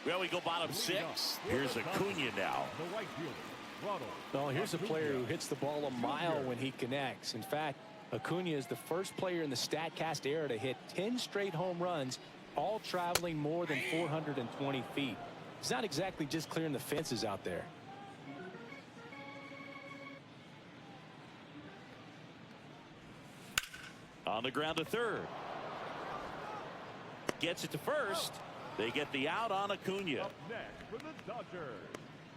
[SPEAKER 1] Well, we go bottom 6. Here's Acuna now.
[SPEAKER 3] The right fielder,
[SPEAKER 2] Well, here's a player who hits the ball a mile when he connects. In fact, Acuna is the first player in the StatCast era to hit 10 straight home runs, all traveling more than 420 feet. He's not exactly just clearing the fences out there.
[SPEAKER 1] On the ground to third. Gets it to first. They get the out on Acuna.
[SPEAKER 3] Up next for the Dodgers,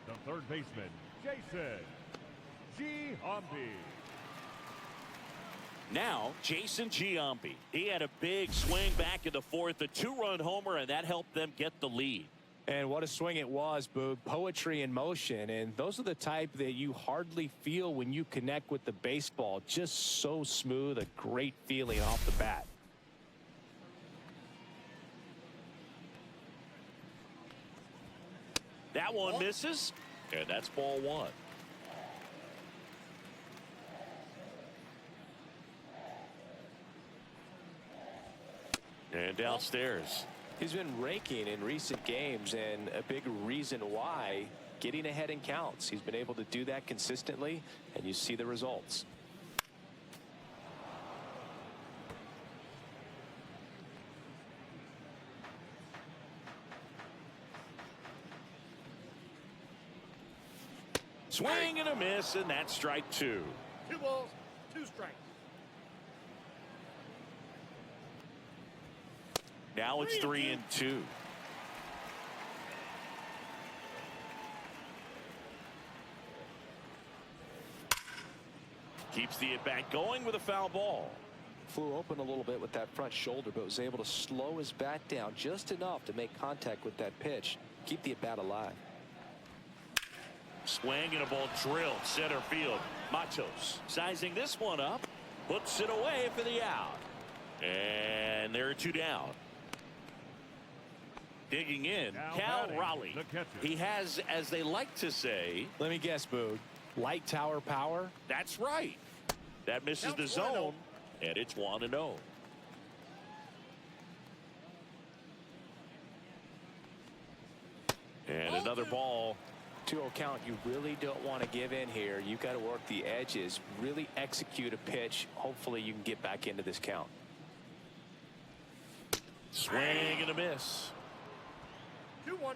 [SPEAKER 3] the third baseman, Jason Giambi.
[SPEAKER 1] Now, Jason Giambi. He had a big swing back in the 4th, a 2-run homer, and that helped them get the lead.
[SPEAKER 2] And what a swing it was, Boog. Poetry in motion. And those are the type that you hardly feel when you connect with the baseball. Just so smooth, a great feeling off the bat.
[SPEAKER 1] That one misses, and that's ball 1. And downstairs.
[SPEAKER 2] He's been raking in recent games, and a big reason why, getting ahead in counts. He's been able to do that consistently, and you see the results.
[SPEAKER 1] Swing and a miss, and that's strike 2.
[SPEAKER 4] 2 balls, 2 strikes.
[SPEAKER 1] Now it's 3-2. Keeps the at-bat going with a foul ball.
[SPEAKER 2] Flew open a little bit with that front shoulder, but was able to slow his bat down just enough to make contact with that pitch. Keep the at-bat alive.
[SPEAKER 1] Swing and a ball drilled center field. Matos sizing this one up, puts it away for the out. And there are 2 down. Digging in, Cal Raleigh. He has, as they like to say,
[SPEAKER 2] let me guess, Boog, light tower power.
[SPEAKER 1] That's right. That misses the zone, and it's 1-0. And another ball.
[SPEAKER 2] 2-0 count. You really don't want to give in here. You've got to work the edges, really execute a pitch. Hopefully you can get back into this count.
[SPEAKER 1] Swing and a miss.
[SPEAKER 4] 2-1.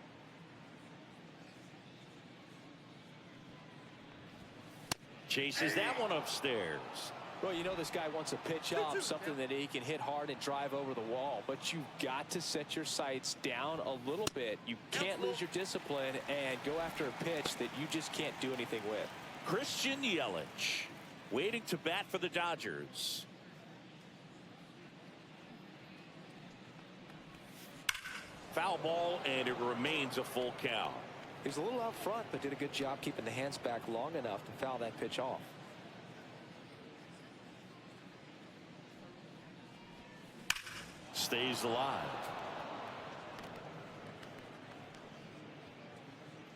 [SPEAKER 1] Chases that one upstairs.
[SPEAKER 2] Well, you know this guy wants a pitch off, something that he can hit hard and drive over the wall. But you've got to set your sights down a little bit. You can't lose your discipline and go after a pitch that you just can't do anything with.
[SPEAKER 1] Christian Yelich waiting to bat for the Dodgers. Foul ball, and it remains a full count.
[SPEAKER 2] He's a little out front, but did a good job keeping the hands back long enough to foul that pitch off.
[SPEAKER 1] Stays alive.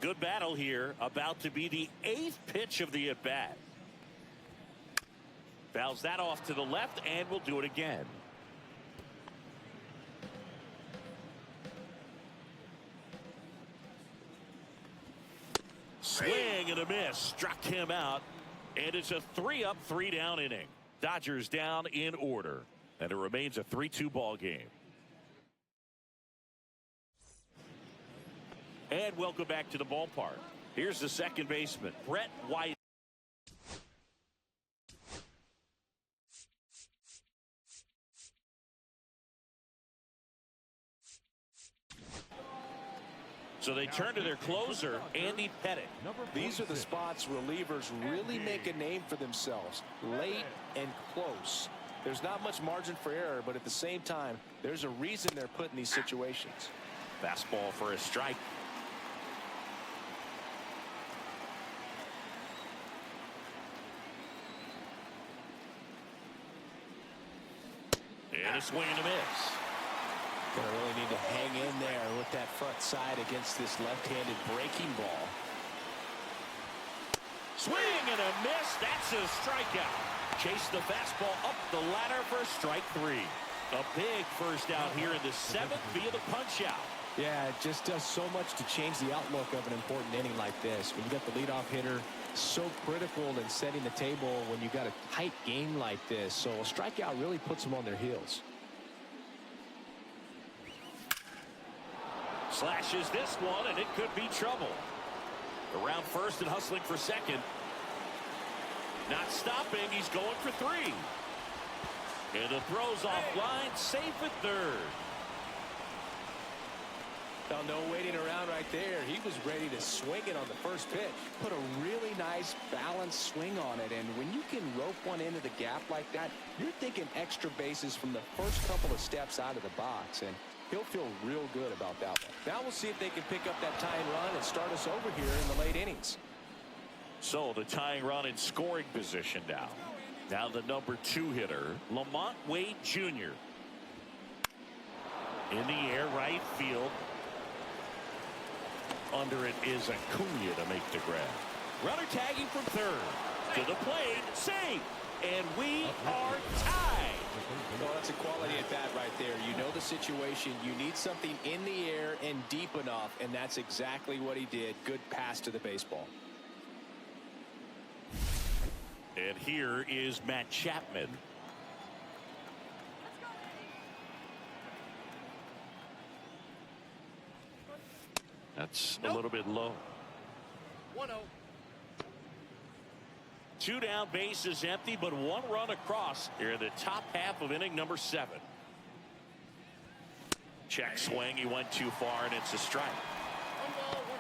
[SPEAKER 1] Good battle here. About to be the 8th pitch of the at-bat. Fouls that off to the left, and will do it again. Swing and a miss. Struck him out. And it's a 3-up, 3-down inning. Dodgers down in order. And it remains a 3-2 ball game. And welcome back to the ballpark. Here's the second baseman, Brett White. So they turn to their closer, Andy Pettitte.
[SPEAKER 2] These are the spots relievers really make a name for themselves. Late and close. There's not much margin for error, but at the same time, there's a reason they're put in these situations.
[SPEAKER 1] Fastball for a strike. And a swing and a miss.
[SPEAKER 2] Gonna really need to hang in there with that front side against this left-handed breaking ball.
[SPEAKER 1] Swing and a miss. That's a strikeout. Chase the fastball up the ladder for strike 3. A big first out here in the 7th via the punch out.
[SPEAKER 2] Yeah, it just does so much to change the outlook of an important inning like this. When you got the leadoff hitter, so critical in setting the table when you got a tight game like this. So a strikeout really puts them on their heels.
[SPEAKER 1] Slashes this one, and it could be trouble. Around first and hustling for second. Not stopping. He's going for 3. And the throw's offline. Safe at third.
[SPEAKER 2] Well, no waiting around right there. He was ready to swing it on the first pitch. Put a really nice balanced swing on it. And when you can rope one into the gap like that, you're thinking extra bases from the first couple of steps out of the box. And he'll feel real good about that one. Now we'll see if they can pick up that tying run and start us over here in the late innings.
[SPEAKER 1] So the tying run in scoring position now. Now the number 2 hitter, Lamont Wade Jr. In the air, right field. Under it is Acuna to make the grab. Runner tagging from third. To the plate, save. And we are tied.
[SPEAKER 2] Well, that's a quality at bat right there. You know the situation. You need something in the air and deep enough, and that's exactly what he did. Good pass to the baseball.
[SPEAKER 1] And here is Matt Chapman. That's a little bit low.
[SPEAKER 4] 1-0.
[SPEAKER 1] 2 down, bases empty, but 1 run across here in the top half of inning number 7. Check swing. He went too far, and it's a strike.
[SPEAKER 4] 1 ball, 1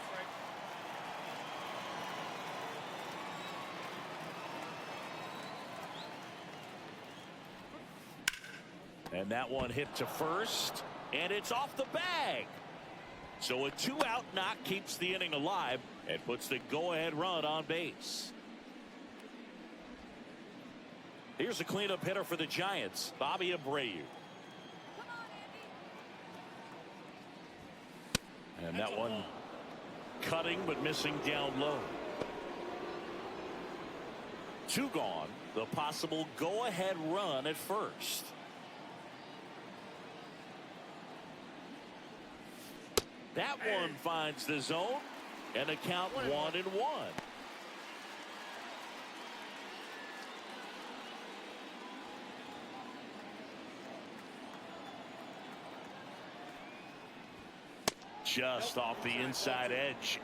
[SPEAKER 4] strike.
[SPEAKER 1] And that one hit to first, and it's off the bag. So a 2-out knock keeps the inning alive and puts the go-ahead run on base. Here's a cleanup hitter for the Giants, Bobby Abreu. And that one cutting but missing down low. 2 gone. The possible go-ahead run at first. That one finds the zone, and a count 1-1. Just off the inside edge.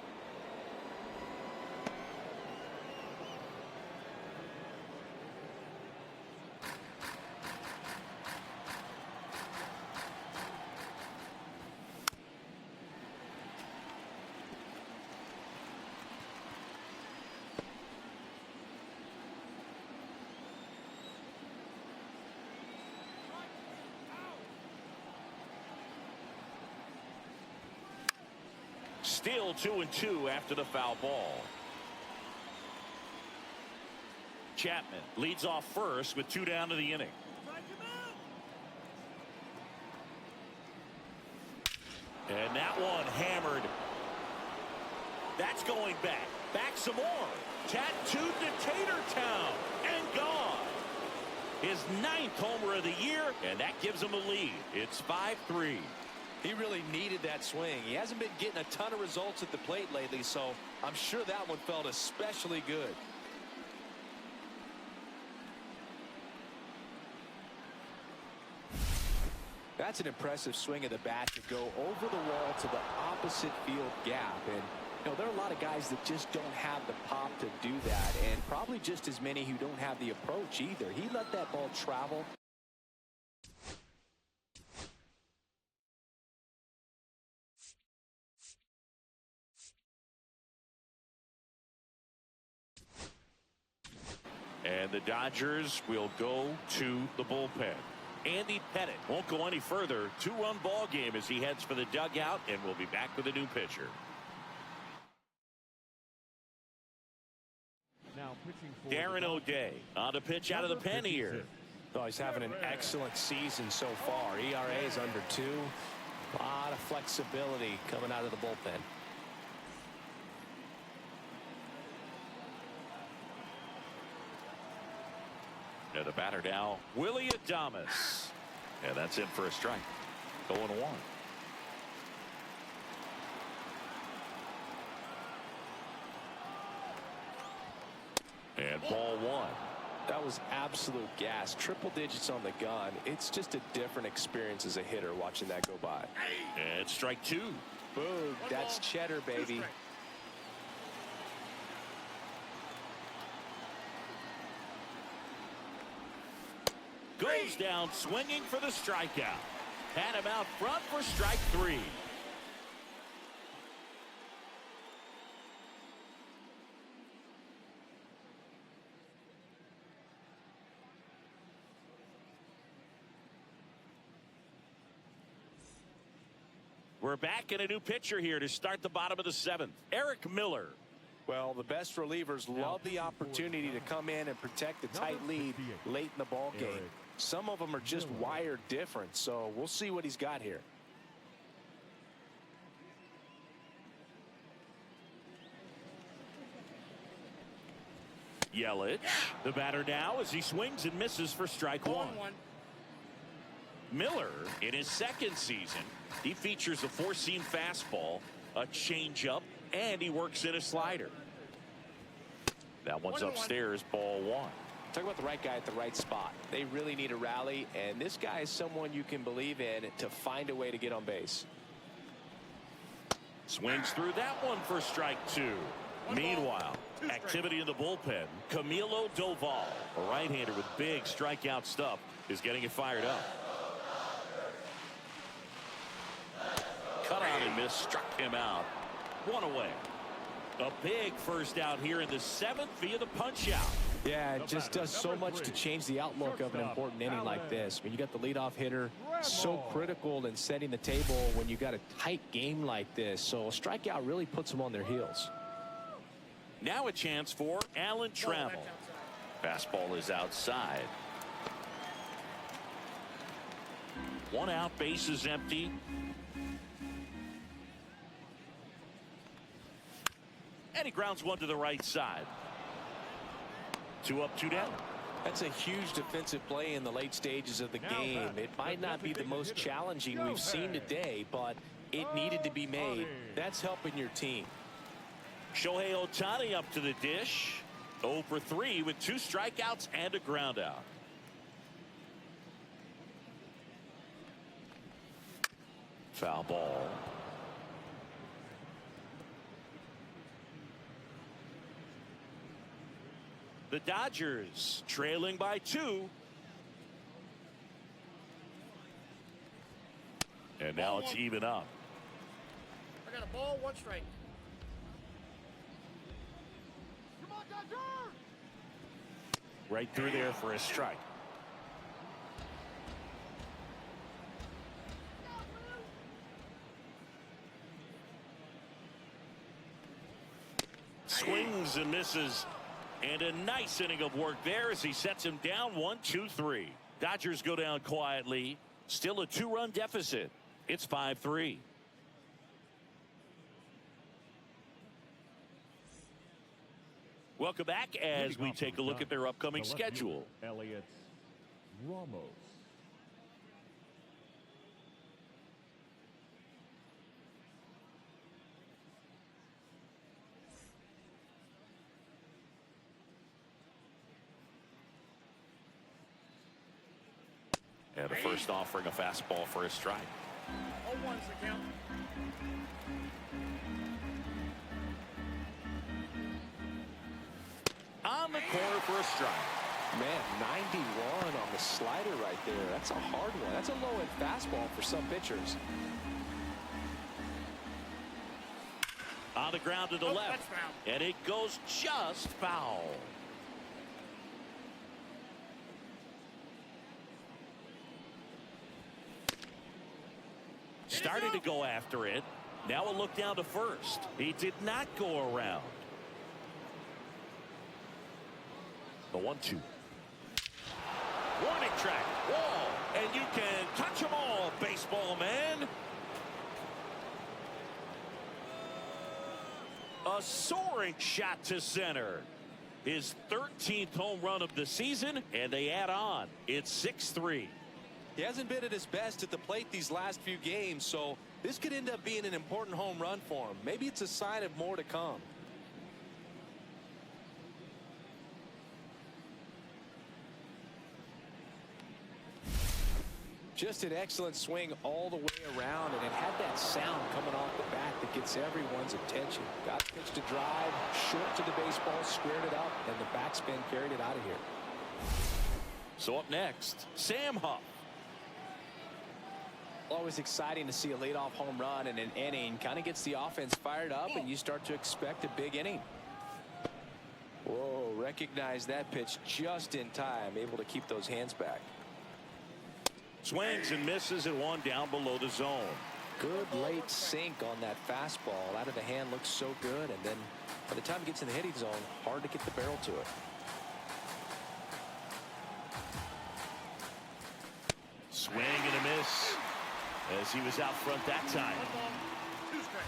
[SPEAKER 1] Still 2-2 after the foul ball. Chapman leads off first with 2 down to the inning. And that one hammered. That's going back. Back some more. Tattooed to Tatertown and gone. His 9th homer of the year, and that gives him a lead. It's 5-3.
[SPEAKER 2] He really needed that swing. He hasn't been getting a ton of results at the plate lately, so I'm sure that one felt especially good. That's an impressive swing of the bat to go over the wall to the opposite field gap. And you know, there are a lot of guys that just don't have the pop to do that, and probably just as many who don't have the approach either. He let that ball travel.
[SPEAKER 1] And the Dodgers will go to the bullpen. Andy Pettit won't go any further. 2-run ball game as he heads for the dugout, and we'll be back with a new pitcher.
[SPEAKER 3] Now pitching for
[SPEAKER 1] Darren O'Day on to pitch out of the pen here.
[SPEAKER 2] Oh, he's having an excellent season so far. ERA is under 2. A lot of flexibility coming out of the bullpen.
[SPEAKER 1] And the batter now, Willie Adames. And that's in for a strike. 0-1. And ball 1.
[SPEAKER 2] That was absolute gas. Triple digits on the gun. It's just a different experience as a hitter watching that go by.
[SPEAKER 1] And strike 2.
[SPEAKER 2] Boom. That's cheddar, baby.
[SPEAKER 1] Goes down swinging for the strikeout. Had him out front for strike 3. We're back in a new pitcher here to start the bottom of the 7th. Eric Miller.
[SPEAKER 2] Well, the best relievers love the opportunity to come in and protect the tight lead late in the ball game. Some of them are just wired different, so we'll see what he's got here.
[SPEAKER 1] Yelich, the batter now as he swings and misses for strike 1. Miller, in his second season, he features a four-seam fastball, a changeup, and he works in a slider. That one's upstairs, ball one.
[SPEAKER 2] Talk about the right guy at the right spot. They really need a rally, and this guy is someone you can believe in to find a way to get on base.
[SPEAKER 1] Swings through that one for strike two. Meanwhile, activity in the bullpen. Camilo Doval, a right-hander with big strikeout stuff, is getting it fired up. Cut out and miss, struck him out. One away. A big first out here in the seventh via the punch-out.
[SPEAKER 2] Yeah, it just does so much to change the outlook of an important inning like this. I mean, you got the leadoff hitter, so critical in setting the table when you got a tight game like this. So a strikeout really puts them on their heels.
[SPEAKER 1] Now a chance for Alan Trammell. Fastball is outside. One out, base is empty. And he grounds one to the right side. 2 up, 2 down.
[SPEAKER 2] That's a huge defensive play in the late stages of the game. It might not be the most challenging we've seen today, but it needed to be made. That's helping your team.
[SPEAKER 1] Shohei Ohtani up to the dish. 0 for 3 with 2 strikeouts and a ground out. Foul ball. The Dodgers trailing by 2. And now it's even up.
[SPEAKER 4] I got a ball, 1 strike. Come on, Dodgers!
[SPEAKER 1] Right through there for a strike. Swings and misses. And a nice inning of work there as he sets him down 1-2-3. Dodgers go down quietly. Still a 2-run deficit. It's 5-3. Welcome back as we take a look at their upcoming schedule.
[SPEAKER 3] Elliott Ramos.
[SPEAKER 1] And the first offering a fastball for a strike.
[SPEAKER 4] 0-1's the count.
[SPEAKER 1] On the corner for a strike.
[SPEAKER 2] Man, 91 on the slider right there. That's a hard one. That's a low-end fastball for some pitchers.
[SPEAKER 1] On the ground to the left.
[SPEAKER 4] That's foul.
[SPEAKER 1] And it goes just foul. Started to go after it. Now a look down to first. He did not go around. The 1-2. Warning track. Wall. And you can touch them all, baseball man. A soaring shot to center. His 13th home run of the season, and they add on. It's 6-3.
[SPEAKER 2] He hasn't been at his best at the plate these last few games, so this could end up being an important home run for him. Maybe it's a sign of more to come. Just an excellent swing all the way around, and it had that sound coming off the bat that gets everyone's attention. Got the pitch to drive, short to the baseball, squared it up, and the backspin carried it out of here.
[SPEAKER 1] So up next, Sam Huff.
[SPEAKER 2] Always exciting to see a leadoff home run in an inning. Kind of gets the offense fired up, and you start to expect a big inning. Whoa, recognize that pitch just in time, able to keep those hands back.
[SPEAKER 1] Swings and misses and one down below the zone.
[SPEAKER 2] Good late sink on that fastball. Out of the hand looks so good, and then by the time it gets in the hitting zone, hard to get the barrel to it.
[SPEAKER 1] Swing and a miss as he was out front that time.
[SPEAKER 4] 1 ball, 2 strikes.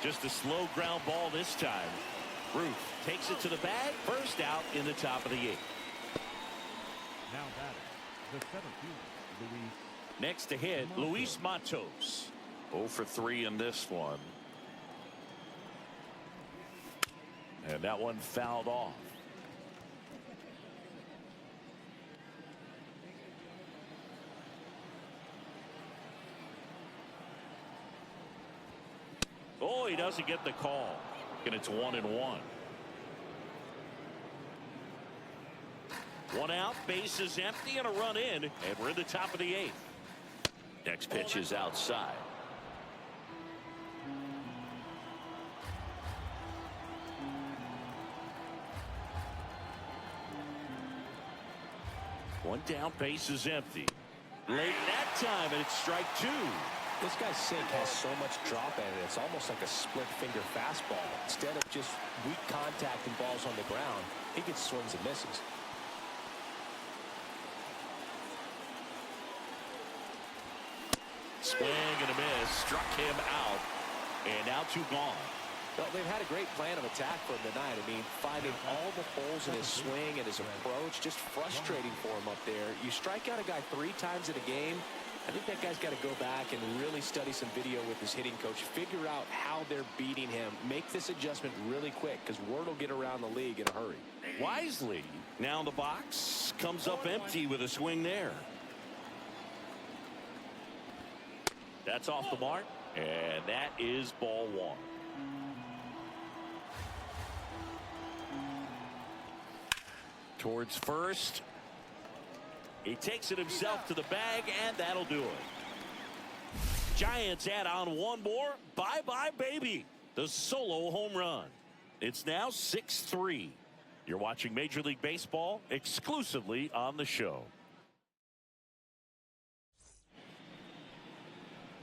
[SPEAKER 1] Just a slow ground ball this time. Ruth takes it to the bag. First out in the top of the 8th.
[SPEAKER 3] Now batting, the center fielder, Luis.
[SPEAKER 1] Next to hit, Luis Matos. 0 for 3 in this one. And that one fouled off. Oh, he doesn't get the call. And it's 1-1. One out, base is empty, and a run in, and we're in the top of the 8th. Next pitch is outside. One down, base is empty. Late that time, and it's strike 2.
[SPEAKER 2] This guy's sink has so much drop in it. It's almost like a split finger fastball. Instead of just weak contact and balls on the ground, he gets swings and misses.
[SPEAKER 1] Swing and a miss, struck him out, and now 2 gone.
[SPEAKER 2] Well, they've had a great plan of attack for him tonight. I mean, finding all the holes in his swing and his approach, just frustrating for him up there. You strike out a guy 3 times in a game, I think that guy's got to go back and really study some video with his hitting coach, figure out how they're beating him, make this adjustment really quick, because word will get around the league in a hurry.
[SPEAKER 1] Wisely, now in the box, comes up empty with a swing there. That's off the mark, and that is ball 1. Towards first. He takes it himself to the bag, and that'll do it. Giants add on 1 more. Bye-bye, baby. The solo home run. It's now 6-3. You're watching Major League Baseball exclusively on the show.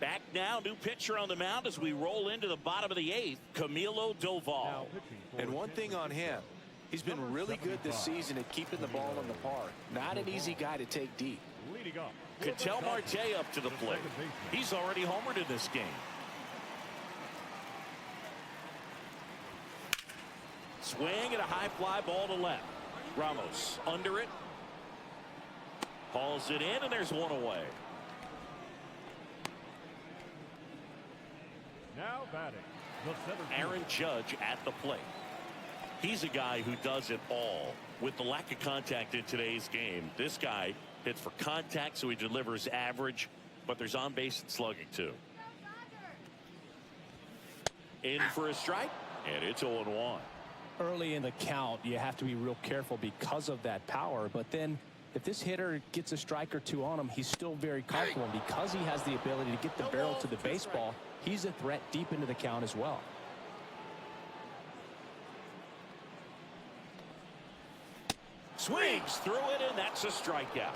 [SPEAKER 1] Back now, new pitcher on the mound as we roll into the bottom of the 8th, Camilo Doval.
[SPEAKER 2] And one thing on him, he's been really good this season at keeping the ball in the park. Not an easy guy to take deep.
[SPEAKER 1] Ketel Marte up to the plate. He's already homered in this game. Swing and a high fly ball to left. Ramos under it. Hauls it in, and there's 1 away.
[SPEAKER 3] Now batting, the center fielder.
[SPEAKER 1] Aaron Judge at the plate. He's a guy who does it all. With the lack of contact in today's game, this guy hits for contact, so he delivers average, but there's on base and slugging too. In for a strike, and it's 0-1.
[SPEAKER 2] Early in the count, you have to be real careful because of that power, but then if this hitter gets a strike or 2 on him, he's still very comfortable. And because he has the ability to get the barrel to the baseball, he's a threat deep into the count as well.
[SPEAKER 1] Swings through it, and that's a strikeout.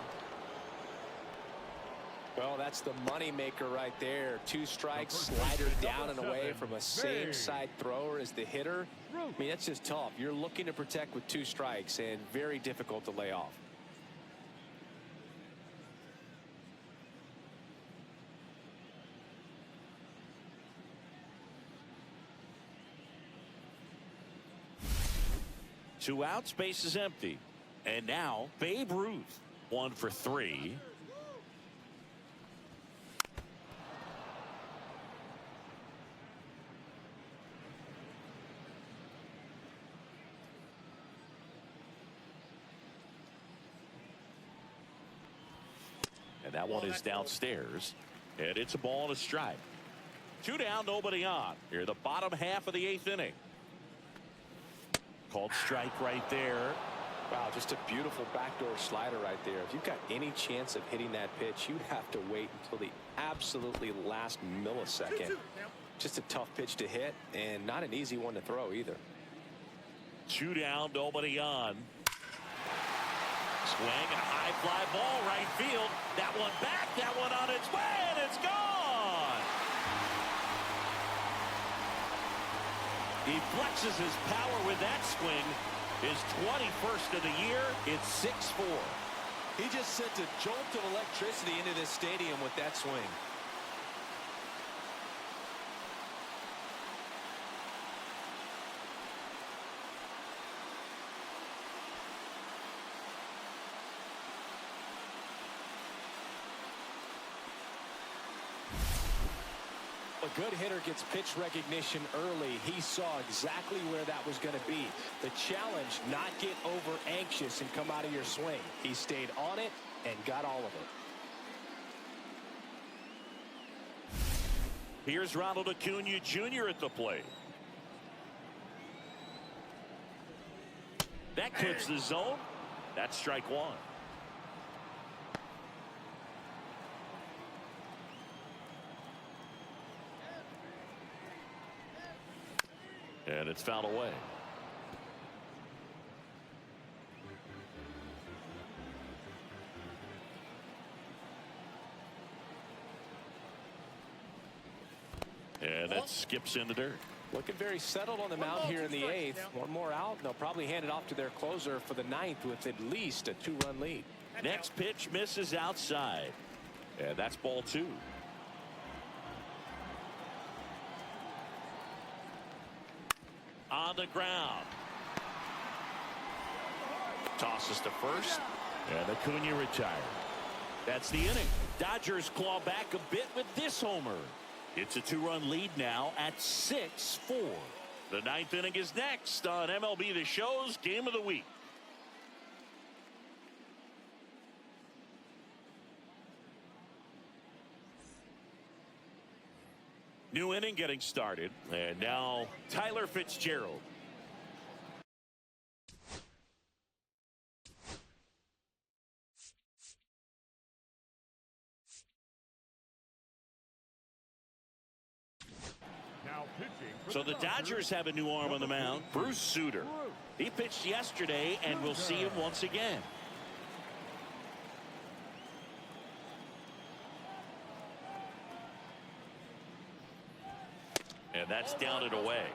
[SPEAKER 2] Well, that's the money maker right there. 2 strikes, slider down and away from a same side thrower as the hitter. I mean, that's just tough. You're looking to protect with 2 strikes, and very difficult to lay off.
[SPEAKER 1] Two outs, base is empty. And now Babe Ruth, 1 for 3. And that one is downstairs, and it's a ball and a strike. 2 down, nobody on. Here, the bottom half of the 8th inning. Called strike right there.
[SPEAKER 2] Wow, just a beautiful backdoor slider right there. If you've got any chance of hitting that pitch, you'd have to wait until the absolutely last millisecond. Just a tough pitch to hit, and not an easy one to throw either.
[SPEAKER 1] 2 down, nobody on. Swing and a high fly ball right field. That one back, that one on its way, and it's gone. He flexes his power with that swing. His 21st of the year. It's 6-4.
[SPEAKER 2] He just sent a jolt of electricity into this stadium with that swing. A good hitter gets pitch recognition early. He saw exactly where that was going to be. The challenge, not get over anxious and come out of your swing. He stayed on it and got all of it.
[SPEAKER 1] Here's Ronald Acuna Jr. at the plate. That clips the zone. That's strike one. And it's fouled away. And it skips in the dirt.
[SPEAKER 2] Looking very settled on the mound here in the eighth. One more out, and they'll probably hand it off to their closer for the ninth with at least a 2-run lead.
[SPEAKER 1] Next pitch misses outside. And that's ball two. On the ground. Tosses to first. And Acuna retired. That's the inning. Dodgers claw back a bit with this homer. It's a 2-run lead now at 6-4. The ninth inning is next on MLB The Show's Game of the Week. New inning getting started. And now Tyler Fitzgerald. So the Dodgers have a new arm on the mound, Bruce Sutter. He pitched yesterday, and we'll see him once again. And that's down and away.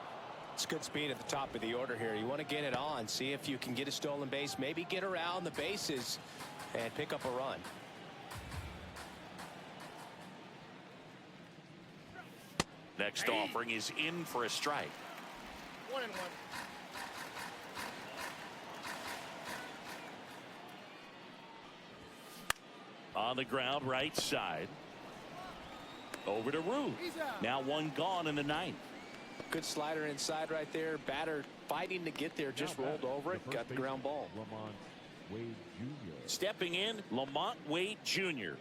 [SPEAKER 2] It's good speed at the top of the order here. You want to get it on, see if you can get a stolen base, maybe get around the bases and pick up a run.
[SPEAKER 1] Next offering is in for a strike.
[SPEAKER 4] 1-1.
[SPEAKER 1] On the ground, right side. Over to Root. Now one gone in the ninth.
[SPEAKER 2] Good slider inside right there. Batter fighting to get there, just rolled over it, got the ground ball.
[SPEAKER 3] Wade Jr.
[SPEAKER 1] Stepping in, Lamont Wade Jr.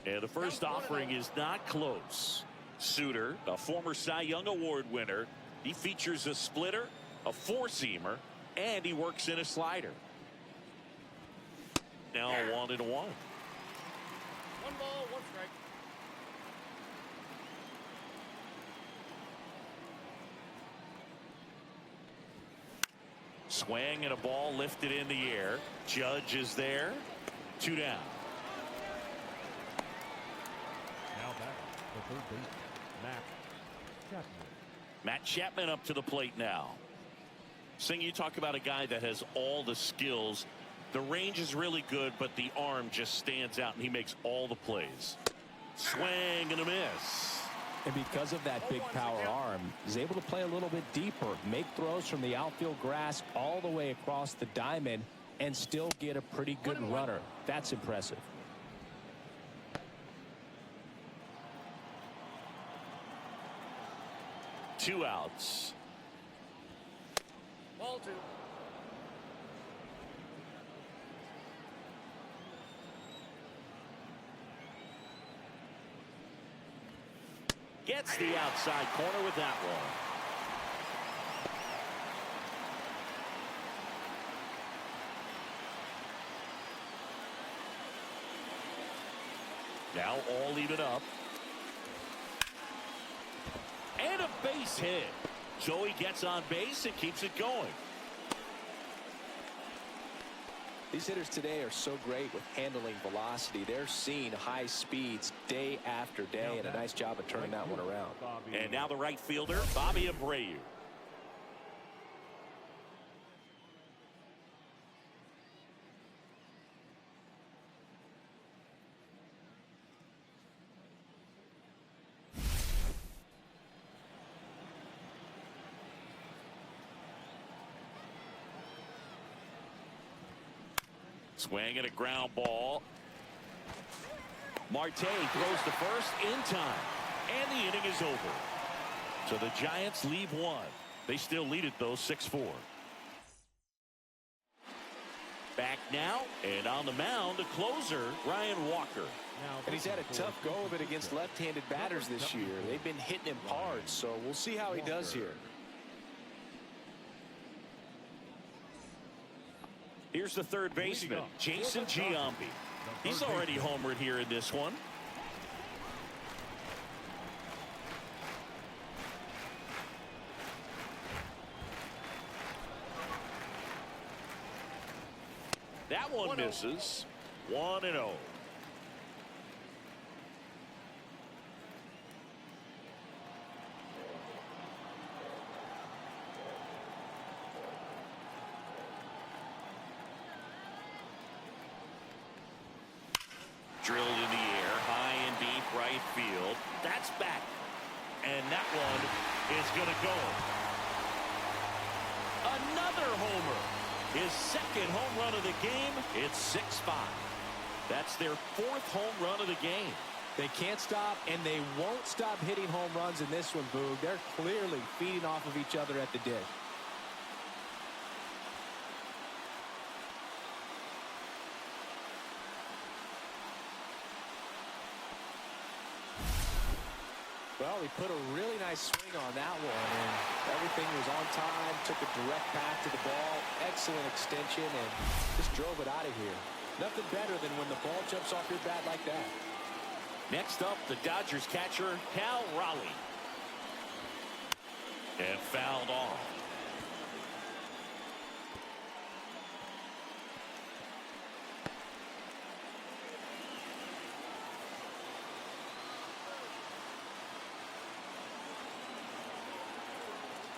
[SPEAKER 1] And the first offering is not close. Sutter, a former Cy Young Award winner, he features a splitter, a four-seamer, and he works in a slider. Now 1-1.
[SPEAKER 4] 1 ball, 1 strike.
[SPEAKER 1] Swing and a ball lifted in the air. Judge is there. 2 down.
[SPEAKER 3] Now back to third base, Matt Chapman.
[SPEAKER 1] Matt Chapman up to the plate now. Sing, you talk about a guy that has all the skills. The range is really good, but the arm just stands out, and he makes all the plays. Swing and a miss.
[SPEAKER 2] And because of that big power arm, he's able to play a little bit deeper, make throws from the outfield grass all the way across the diamond, and still get a pretty good runner. That's impressive.
[SPEAKER 1] Two outs.
[SPEAKER 4] Ball 2.
[SPEAKER 1] Gets the outside corner with that one. Now all even up. And a base hit. So he gets on base and keeps it going.
[SPEAKER 2] These hitters today are so great with handling velocity. They're seeing high speeds day after day, and a nice job of turning that one around.
[SPEAKER 1] And now the right fielder, Bobby Abreu. Swing and a ground ball. Marte throws the first in time, and the inning is over. So the Giants leave one. They still lead it, though, 6-4. Back now, and on the mound, the closer, Ryan Walker.
[SPEAKER 2] And he's had a tough go of it against left-handed batters this year. They've been hitting him hard, so we'll see how he does here.
[SPEAKER 1] Here's the third baseman, Jason Giambi. He's already homered here in this one. That one misses. 1-0. Drilled in the air, high and deep right field. That's back. And that one is going to go. Another homer. His second home run of the game. It's 6-5. That's their fourth home run of the game.
[SPEAKER 2] They can't stop, and they won't stop hitting home runs in this one, Boog. They're clearly feeding off of each other at the dish. Well, he put a really nice swing on that one, and everything was on time, took a direct path to the ball, excellent extension, and just drove it out of here. Nothing better than when the ball jumps off your bat like that.
[SPEAKER 1] Next up, the Dodgers catcher, Cal Raleigh. And fouled off.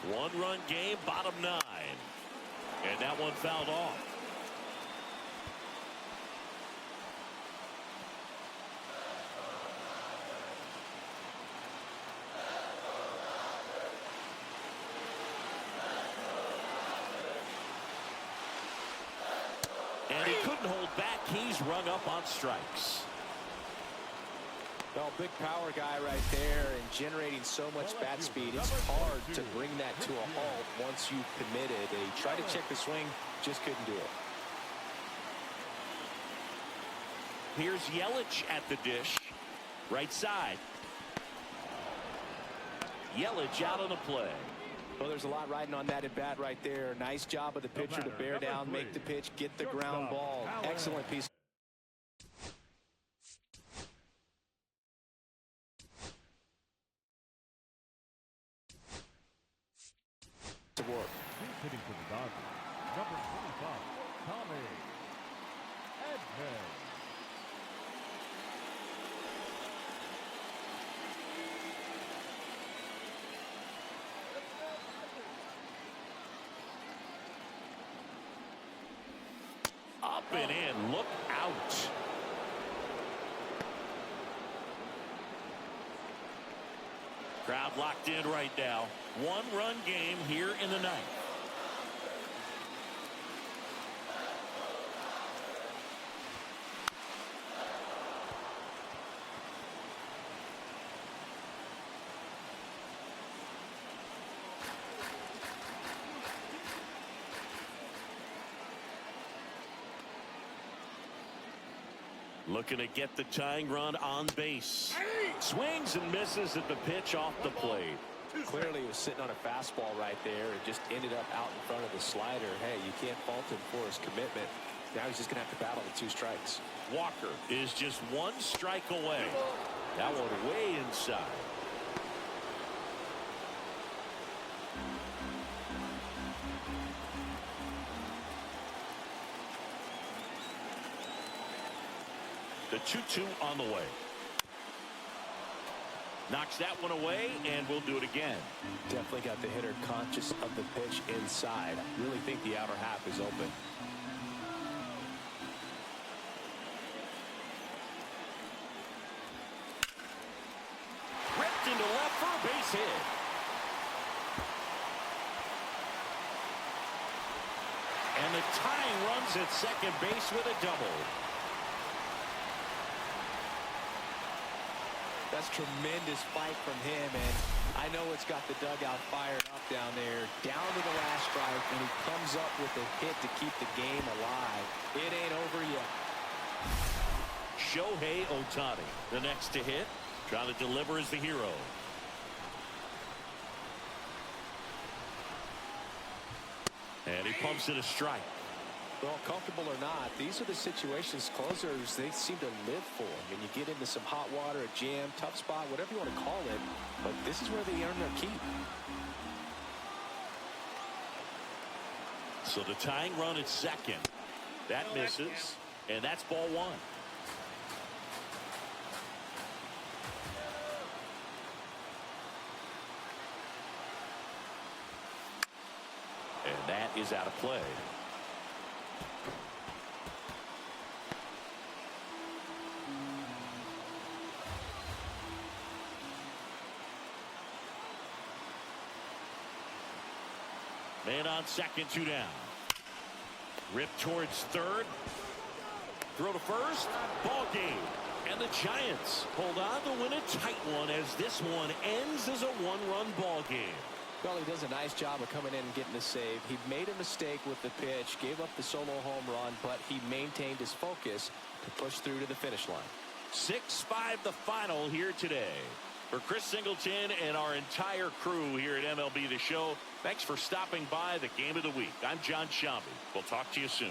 [SPEAKER 1] One-run game, bottom 9. And that one fouled off. And he couldn't hold back. He's rung up on strikes.
[SPEAKER 2] Well, big power guy right there and generating so much bat speed. It's hard to bring that to a halt once you've committed. They tried to check the swing, just couldn't do it.
[SPEAKER 1] Here's Yelich at the dish. Right side. Yelich out on the play.
[SPEAKER 2] Well, there's a lot riding on that at bat right there. Nice job of the pitcher to bear down, make the pitch, get the ground ball. Excellent piece to work.
[SPEAKER 3] He's hitting for the Dodgers. Number 25, Tommy Edman.
[SPEAKER 1] Up and in. Look out. Crowd locked in right now. One-run game here in the ninth. Looking to get the tying run on base. Swings and misses at the pitch off the plate.
[SPEAKER 2] Clearly he was sitting on a fastball right there and just ended up out in front of the slider. Hey, you can't fault him for his commitment. Now he's just going to have to battle with 2 strikes.
[SPEAKER 1] Walker is just 1 strike away. That one way inside. The 2-2 on the way. Knocks that one away, and we'll do it again.
[SPEAKER 2] Definitely got the hitter conscious of the pitch inside. Really think the outer half is open.
[SPEAKER 1] Ripped into left for a base hit. And the tying runs at second base with a double.
[SPEAKER 2] That's tremendous fight from him, and I know it's got the dugout fired up down there, down to the last strike, and he comes up with a hit to keep the game alive. It ain't over yet.
[SPEAKER 1] Shohei Ohtani, the next to hit, trying to deliver as the hero. And he pumps it a strike.
[SPEAKER 2] Well, comfortable or not, these are the situations closers they seem to live for. When you get into some hot water, a jam, tough spot, whatever you want to call it, but this is where they earn their keep.
[SPEAKER 1] So the tying run at second, that misses, and that's ball one. And that is out of play. Man on second, 2 down. Rip towards third. Throw to first. Ball game. And the Giants hold on to win a tight one as this one ends as a one-run ball game.
[SPEAKER 2] Well, he does a nice job of coming in and getting the save. He made a mistake with the pitch, gave up the solo home run, but he maintained his focus to push through to the finish line.
[SPEAKER 1] 6-5 the final here today. For Chris Singleton and our entire crew here at MLB The Show, thanks for stopping by the Game of the Week. I'm John Shambi. We'll talk to you soon.